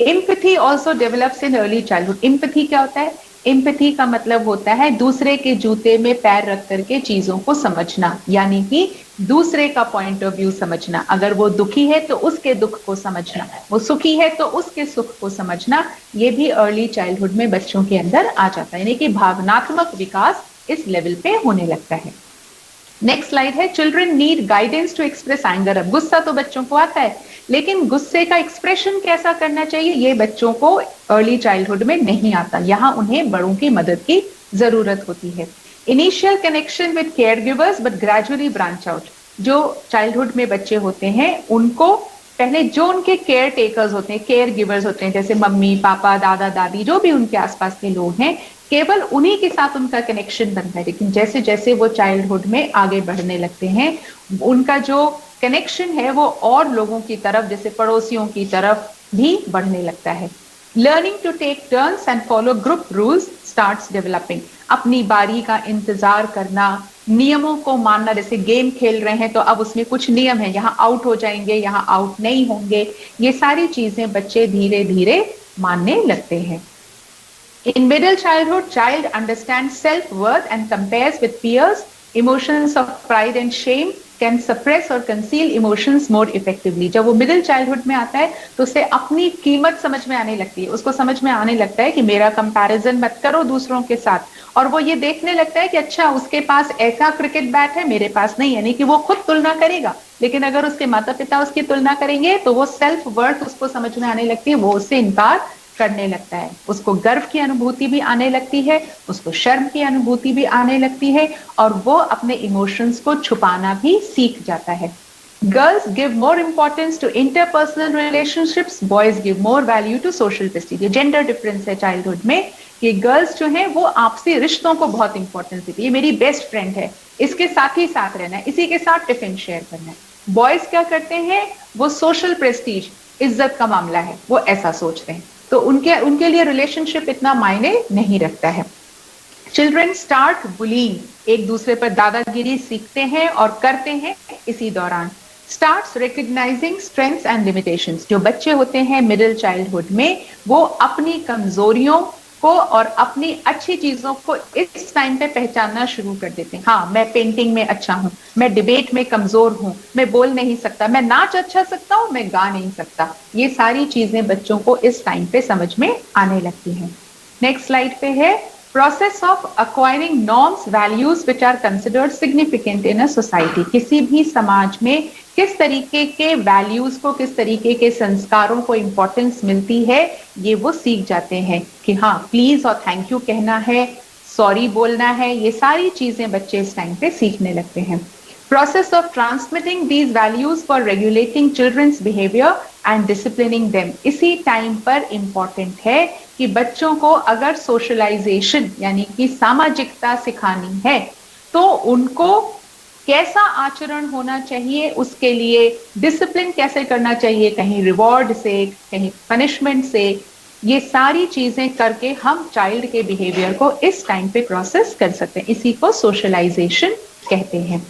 Empathy also develops in early childhood. Empathy क्या होता है, एम्पैथी का मतलब होता है दूसरे के जूते में पैर रख करके चीजों को समझना, यानी कि दूसरे का पॉइंट ऑफ व्यू समझना। अगर वो दुखी है तो उसके दुख को समझना, वो सुखी है तो उसके सुख को समझना, ये भी अर्ली चाइल्डहुड में बच्चों के अंदर आ जाता है, यानी कि भावनात्मक विकास इस लेवल पे होने लगता है। नेक्स्ट स्लाइड है, children need guidance to express anger. अब गुस्सा तो बच्चों को आता है, लेकिन गुस्से का एक्सप्रेशन कैसा करना चाहिए ये बच्चों को अर्ली चाइल्डहुड में नहीं आता, यहाँ उन्हें बड़ों की मदद की जरूरत होती है। Initial connection with care givers but gradually branch out. जो चाइल्डहुड में बच्चे होते हैं उनको पहले जो उनके केयर टेकर्स होते हैं, केयर गिवर्स होते हैं, जैसे मम्मी पापा दादा दादी, जो भी उनके आसपास के लोग हैं, केवल उन्हीं के साथ उनका कनेक्शन बनता है। लेकिन जैसे जैसे वो चाइल्डहुड में आगे बढ़ने लगते हैं उनका जो कनेक्शन है वो और लोगों की तरफ, जैसे पड़ोसियों की तरफ भी बढ़ने लगता है। Learning to take turns and follow group rules starts developing. अपनी बारी का इंतजार करना, नियमों को मानना, जैसे गेम खेल रहे हैं तो अब उसमें कुछ नियम है, यहाँ आउट हो जाएंगे, यहाँ आउट नहीं होंगे, ये सारी चीजें बच्चे धीरे धीरे मानने लगते हैं। In middle childhood, child understands self-worth and compares with peers. Emotions of pride and shame can suppress or conceal emotions more effectively. जब वो middle childhood में आता है तो उसे अपनी कीमत समझ में आने लगती है, उसको समझ में आने लगता है कि मेरा कंपैरिजन मत करो दूसरों के साथ, और वो ये देखने लगता है कि अच्छा उसके पास ऐसा क्रिकेट बैट है मेरे पास नहीं, यानी कि वो खुद तुलना करेगा, लेकिन अगर उसके माता पिता उसकी तुलना करेंगे तो वो सेल्फ वर्थ उसको समझ में आने लगती है, वो उससे इनकार करने लगता है, उसको गर्व की अनुभूति भी आने लगती है, उसको शर्म की अनुभूति भी आने लगती है, और वो अपने इमोशंस को छुपाना भी सीख जाता है। Girls give more importance to interpersonal relationships, boys give more value to social prestige. ये जेंडर डिफरेंस है चाइल्डहुड में कि गर्ल्स जो है वो आपसी रिश्तों को बहुत इंपॉर्टेंस देती है, ये मेरी बेस्ट फ्रेंड है, इसके साथ ही साथ रहना है, इसी के साथ टिफिन शेयर करना है। बॉयज क्या करते हैं, वो सोशल प्रेस्टीज, इज्जत का मामला है, वो ऐसा सोचते हैं, तो उनके उनके लिए रिलेशनशिप इतना मायने नहीं रखता है। चिल्ड्रन स्टार्ट बुलिंग, एक दूसरे पर दादागिरी सीखते हैं और करते हैं इसी दौरान। Starts recognising strengths and limitations, जो बच्चे होते हैं मिडिल चाइल्डहुड में वो अपनी कमजोरियों को और अपनी अच्छी चीजों को इस टाइम पे पहचानना शुरू कर देते हैं। हाँ, मैं पेंटिंग में अच्छा हूं, मैं डिबेट में कमजोर हूं, मैं बोल नहीं सकता, मैं नाच अच्छा सकता हूं, मैं गा नहीं सकता, ये सारी चीजें बच्चों को इस टाइम पे समझ में आने लगती हैं। नेक्स्ट स्लाइड पे है process of acquiring norms values which are considered significant in a society. किसी भी समाज में किस तरीके के वैल्यूज को, किस तरीके के संस्कारों को इंपॉर्टेंस मिलती है, ये वो सीख जाते हैं कि हाँ प्लीज और थैंक यू कहना है, सॉरी बोलना है, ये सारी चीजें बच्चे इस टाइम पे सीखने लगते हैं। Process of transmitting these values for regulating children's behavior and disciplining them, इसी टाइम पर इंपॉर्टेंट है कि बच्चों को अगर सोशलाइजेशन यानी कि सामाजिकता सिखानी है तो उनको कैसा आचरण होना चाहिए, उसके लिए डिसिप्लिन कैसे करना चाहिए, कहीं रिवॉर्ड से, कहीं पनिशमेंट से, ये सारी चीजें करके हम चाइल्ड के बिहेवियर को इस टाइम पे प्रोसेस कर सकते हैं, इसी को सोशलाइजेशन कहते हैं।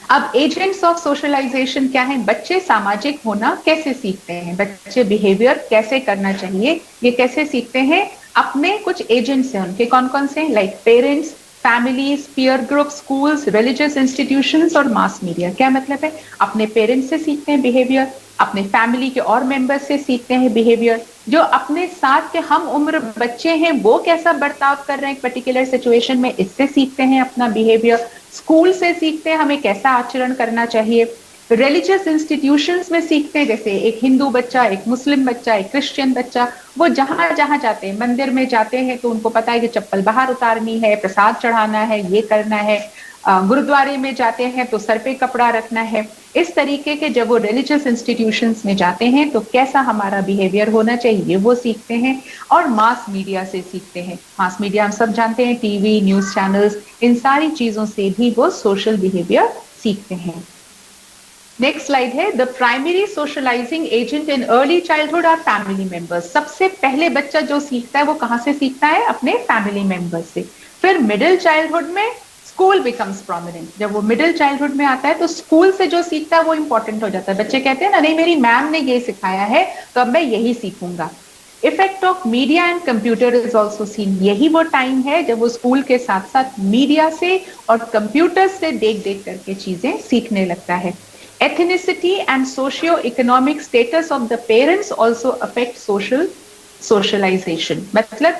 अब एजेंट्स ऑफ सोशलाइजेशन क्या है, बच्चे सामाजिक होना कैसे सीखते हैं, बच्चे बिहेवियर कैसे करना चाहिए, ये कैसे सीखते हैं, अपने कुछ एजेंट्स हैं उनके, कौन कौन से, like parents, families, peer group, schools, religious institutions और मास मीडिया। क्या मतलब है, अपने पेरेंट्स से सीखते हैं बिहेवियर, अपने फैमिली के और मेंबर्स से सीखते हैं बिहेवियर, जो अपने साथ के हम उम्र बच्चे हैं वो कैसा बर्ताव कर रहे हैं एक पर्टिकुलर सिचुएशन में, इससे सीखते हैं अपना बिहेवियर, स्कूल से सीखते हैं हमें कैसा आचरण करना चाहिए, रिलीजियस इंस्टीट्यूशंस में सीखते हैं, जैसे एक हिंदू बच्चा, एक मुस्लिम बच्चा, एक क्रिश्चियन बच्चा, वो जहां जहां जाते हैं, मंदिर में जाते हैं तो उनको पता है कि चप्पल बाहर उतारनी है, प्रसाद चढ़ाना है, ये करना है, गुरुद्वारे में जाते हैं तो सर पे कपड़ा रखना है, इस तरीके के जब वो रिलीजियस इंस्टीट्यूशंस में जाते हैं तो कैसा हमारा बिहेवियर होना चाहिए वो सीखते हैं। और मास मीडिया से सीखते हैं, मास मीडिया हम सब जानते हैं, टीवी, न्यूज चैनल्स, इन सारी चीजों से भी वो सोशल बिहेवियर सीखते हैं। नेक्स्ट स्लाइड है, the primary socialising agent in early childhood are family members. सबसे पहले बच्चा जो सीखता है वो कहां से सीखता है, अपने फैमिली मेंबर्स से। फिर मिडिल चाइल्डहुड में स्कूल बिकम्स प्रोमिनेंट, जब वो मिडिल चाइल्डहुड में आता है तो स्कूल से जो सीखता है वो इंपॉर्टेंट हो जाता है, बच्चे कहते हैं ना, नहीं मेरी मैम ने ये सिखाया है तो अब मैं यही सीखूंगा। Effect of media and computer is also seen, यही वो टाइम है जब वो स्कूल के साथ साथ मीडिया से और कंप्यूटर से देख देख करके चीजें सीखने लगता है। Ethnicity and socio-economic status of the parents also affect socialization, मतलब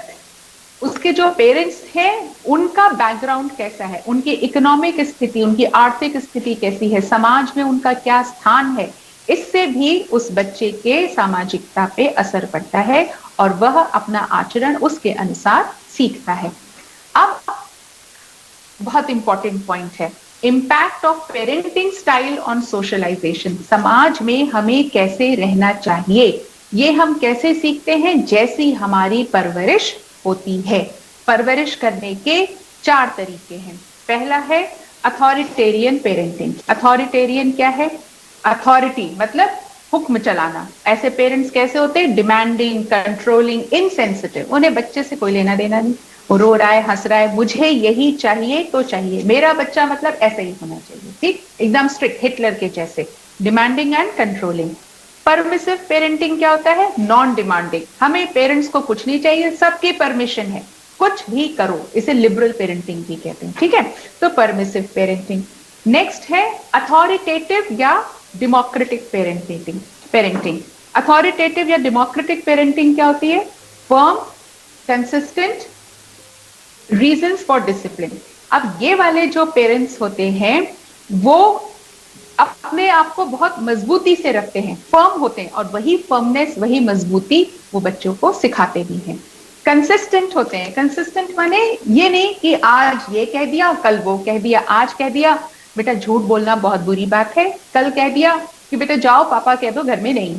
उसके जो पेरेंट्स हैं उनका बैकग्राउंड कैसा है, उनकी इकोनॉमिक स्थिति, उनकी आर्थिक स्थिति कैसी है, समाज में उनका क्या स्थान है, इससे भी उस बच्चे के सामाजिकता पे असर पड़ता है और वह अपना आचरण उसके अनुसार सीखता है। अब बहुत इंपॉर्टेंट पॉइंट है, impact of parenting style on socialisation. समाज में हमें कैसे रहना चाहिए ये हम कैसे सीखते हैं, जैसी हमारी परवरिश होती है। परवरिश करने के 4 तरीके हैं। पहला है अथॉरिटेरियन पेरेंटिंग। अथॉरिटेरियन क्या है, अथॉरिटी मतलब हुक्म चलाना। ऐसे पेरेंट्स कैसे होते हैं, डिमांडिंग, कंट्रोलिंग, इनसेंसिटिव, उन्हें बच्चे से कोई लेना देना नहीं, वो रो रहा है, हंस रहा है, मुझे यही चाहिए तो चाहिए, मेरा बच्चा मतलब ऐसे ही होना चाहिए, ठीक, एकदम स्ट्रिक्ट, हिटलर के जैसे, demanding and controlling. Permissive parenting क्या होता है? नॉन डिमांडिंग, हमें पेरेंट्स को कुछ नहीं चाहिए, सबकी परमिशन है, कुछ भी करो, इसे लिबरल पेरेंटिंग भी कहते हैं, ठीक है। तो परमिसिव पेरेंटिंग। नेक्स्ट है अथॉरिटेटिव या डेमोक्रेटिक पेरेंटिंग। अथॉरिटेटिव या डेमोक्रेटिक पेरेंटिंग क्या होती है? Firm, consistent, reasons for discipline. अब ये वाले जो पेरेंट्स होते हैं वो अपने आप को बहुत मजबूती से रखते हैं, फर्म होते हैं, और वही फर्मनेस, वही मजबूती वो बच्चों को सिखाते भी हैं। कंसिस्टेंट होते हैं। कंसिस्टेंट माने ये नहीं कि आज ये कह दिया कल वो कह दिया, आज कह दिया बेटा झूठ बोलना बहुत बुरी बात है, कल कह दिया कि बेटा जाओ पापा कह दो घर में नहीं,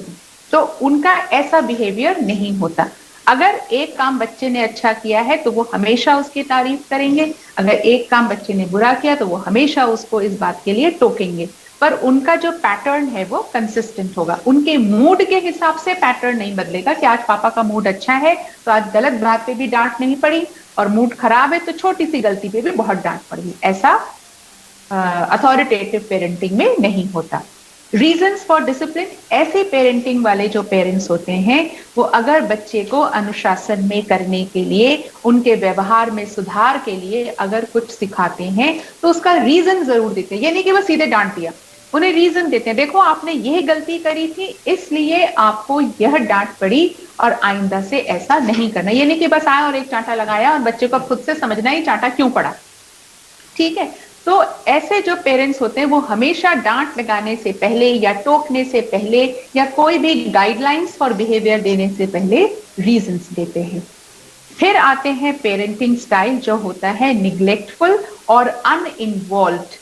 तो उनका ऐसा बिहेवियर नहीं होता। अगर एक काम बच्चे ने अच्छा किया है तो वो हमेशा उसकी तारीफ करेंगे, अगर एक काम बच्चे ने बुरा किया तो वो हमेशा उसको इस बात के लिए टोकेंगे, पर उनका जो पैटर्न है वो कंसिस्टेंट होगा। उनके मूड के हिसाब से पैटर्न नहीं बदलेगा कि आज पापा का मूड अच्छा है तो आज गलत बात पे भी डांट नहीं पड़ी, और मूड खराब है तो छोटी सी गलती पे भी बहुत डांट पड़ी। ऐसा अथॉरिटेटिव पेरेंटिंग में नहीं होता। रीजंस फॉर डिसिप्लिन, ऐसे पेरेंटिंग वाले जो पेरेंट्स होते हैं वो अगर बच्चे को अनुशासन में करने के लिए, उनके व्यवहार में सुधार के लिए अगर कुछ सिखाते हैं तो उसका रीजन जरूर देते हैं। ये नहीं कि बस सीधे डांट दिया, उन्हें रीजन देते हैं, देखो आपने यह गलती करी थी इसलिए आपको यह डांट पड़ी और आइंदा से ऐसा नहीं करना। ये नहीं कि बस आया और एक चांटा लगाया और बच्चे को खुद से समझना ही चांटा क्यों पड़ा, ठीक है। तो ऐसे जो पेरेंट्स होते हैं वो हमेशा डांट लगाने से पहले या टोकने से पहले या कोई भी गाइडलाइंस फॉर बिहेवियर देने से पहले रीजंस देते हैं। फिर आते हैं पेरेंटिंग स्टाइल जो होता है निग्लेक्टफुल और अनइन्वॉल्व्ड,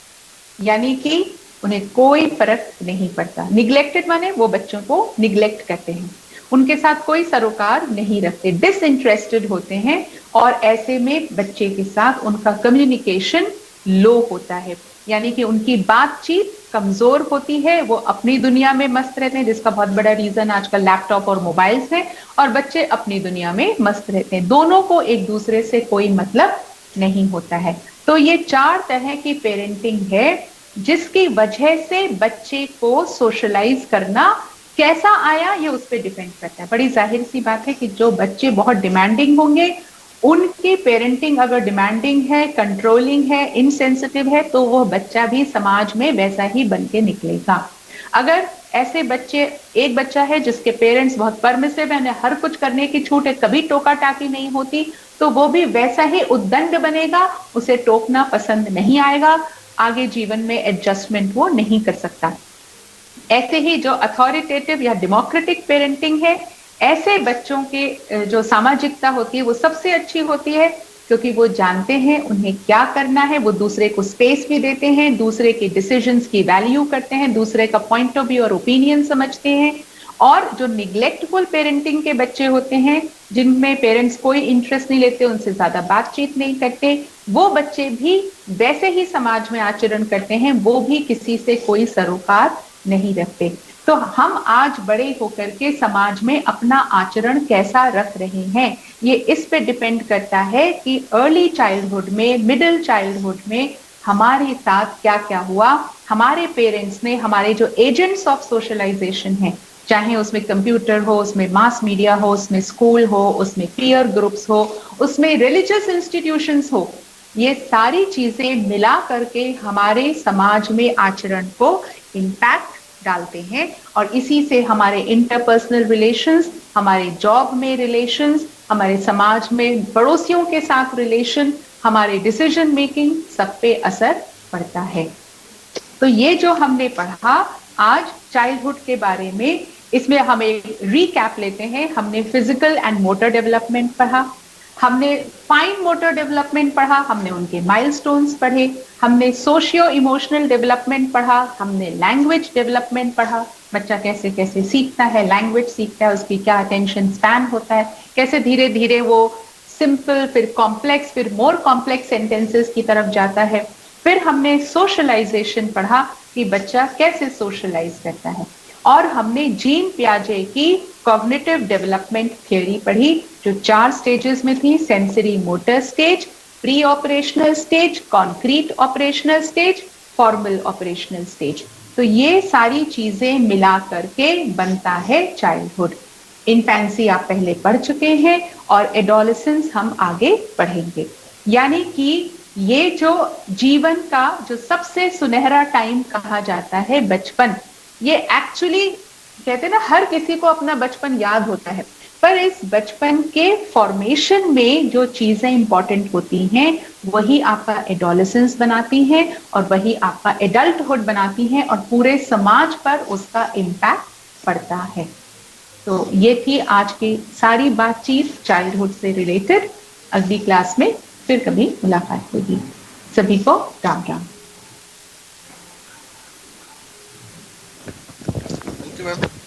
यानी कि उन्हें कोई फर्क नहीं पड़ता। निग्लेक्टेड माने वो बच्चों को निग्लेक्ट करते हैं, उनके साथ कोई सरोकार नहीं रखते, डिसइंटरेस्टेड होते हैं, और ऐसे में बच्चे के साथ उनका कम्युनिकेशन लो होता है, यानी कि उनकी बातचीत कमजोर होती है, वो अपनी दुनिया में मस्त रहते हैं, जिसका बहुत बड़ा रीजन आजकल लैपटॉप और मोबाइल्स है, और बच्चे अपनी दुनिया में मस्त रहते हैं, दोनों को एक दूसरे से कोई मतलब नहीं होता है। तो ये 4 तरह की पेरेंटिंग है जिसकी वजह से बच्चे को सोशलाइज करना कैसा आया ये उस पर डिपेंड करता है। बड़ी जाहिर सी बात है कि जो बच्चे बहुत डिमांडिंग होंगे, उनकी पेरेंटिंग अगर डिमांडिंग है, कंट्रोलिंग है, इनसेंसिटिव है, तो वो बच्चा भी समाज में वैसा ही बन के निकलेगा। अगर ऐसे बच्चे, एक बच्चा है जिसके पेरेंट्स बहुत परमिसिव है, हर कुछ करने की छूट है, कभी टोका टाकी नहीं होती, तो वो भी वैसा ही उद्दंड बनेगा, उसे टोकना पसंद नहीं आएगा, आगे जीवन में एडजस्टमेंट वो नहीं कर सकता। ऐसे ही जो अथॉरिटेटिव या डेमोक्रेटिक पेरेंटिंग है, ऐसे बच्चों के जो सामाजिकता होती है वो सबसे अच्छी होती है, क्योंकि वो जानते हैं उन्हें क्या करना है, वो दूसरे को स्पेस भी देते हैं, दूसरे के डिसीजंस की वैल्यू करते हैं, दूसरे का पॉइंट ऑफ व्यू और ओपिनियन समझते हैं। और जो निग्लेक्टफुल पेरेंटिंग के बच्चे होते हैं, जिनमें पेरेंट्स कोई इंटरेस्ट नहीं लेते, उनसे ज्यादा बातचीत नहीं करते, वो बच्चे भी वैसे ही समाज में आचरण करते हैं, वो भी किसी से कोई सरोकार नहीं रखते। तो हम आज बड़े होकर के समाज में अपना आचरण कैसा रख रहे हैं, ये इस पे डिपेंड करता है कि अर्ली चाइल्डहुड में, मिडिल चाइल्डहुड में हमारे साथ क्या क्या हुआ, हमारे पेरेंट्स ने, हमारे जो एजेंट्स ऑफ सोशलाइजेशन हैं, चाहे उसमें कंप्यूटर हो, उसमें मास मीडिया हो, उसमें स्कूल हो, उसमें पीयर ग्रुप्स हो, उसमें रिलीजियस इंस्टीट्यूशंस हो, ये सारी चीजें मिला करके हमारे समाज में आचरण को इम्पैक्ट डालते हैं, और इसी से हमारे इंटरपर्सनल रिलेशंस, हमारे जॉब में रिलेशंस, हमारे समाज में पड़ोसियों के साथ रिलेशन, हमारे डिसीजन मेकिंग, सब पे असर पड़ता है। तो ये जो हमने पढ़ा आज चाइल्डहुड के बारे में, इसमें हम एक रीकैप लेते हैं। हमने फिजिकल एंड मोटर डेवलपमेंट पढ़ा, हमने फाइन मोटर डेवलपमेंट पढ़ा, हमने उनके माइलस्टोन्स पढ़े, हमने सोशियो इमोशनल डेवलपमेंट पढ़ा, हमने लैंग्वेज डेवलपमेंट पढ़ा, बच्चा कैसे कैसे सीखता है, लैंग्वेज सीखता है, उसकी क्या अटेंशन स्पैन होता है, कैसे धीरे धीरे वो सिंपल, फिर कॉम्प्लेक्स, फिर मोर कॉम्प्लेक्स सेंटेंसेस की तरफ जाता है। फिर हमने सोशलाइजेशन पढ़ा कि बच्चा कैसे सोशलाइज करता है, और हमने जीन पियाजे की कॉग्निटिव डेवलपमेंट थ्योरी पढ़ी, जो 4 स्टेजेस में थी, sensory motor stage, pre operational stage, concrete operational stage, formal operational stage. तो ये सारी चीजें मिला करके बनता है चाइल्डहुड। इन्फेंसी आप पहले पढ़ चुके हैं और एडोलेसेंस हम आगे पढ़ेंगे। यानी कि ये जो जीवन का जो सबसे सुनहरा टाइम कहा जाता है बचपन, ये एक्चुअली कहते हैं ना हर किसी को अपना बचपन याद होता है, पर इस बचपन के फॉर्मेशन में जो चीजें इंपॉर्टेंट होती हैं वही आपका एडोलेसेंस बनाती हैं और वही आपका एडल्टहुड बनाती हैं और पूरे समाज पर उसका इम्पैक्ट पड़ता है। तो ये थी आज की सारी बातचीत चाइल्डहुड से रिलेटेड। अगली क्लास में फिर कभी मुलाकात होगी। सभी को Ram Ram. Thank you ma'am.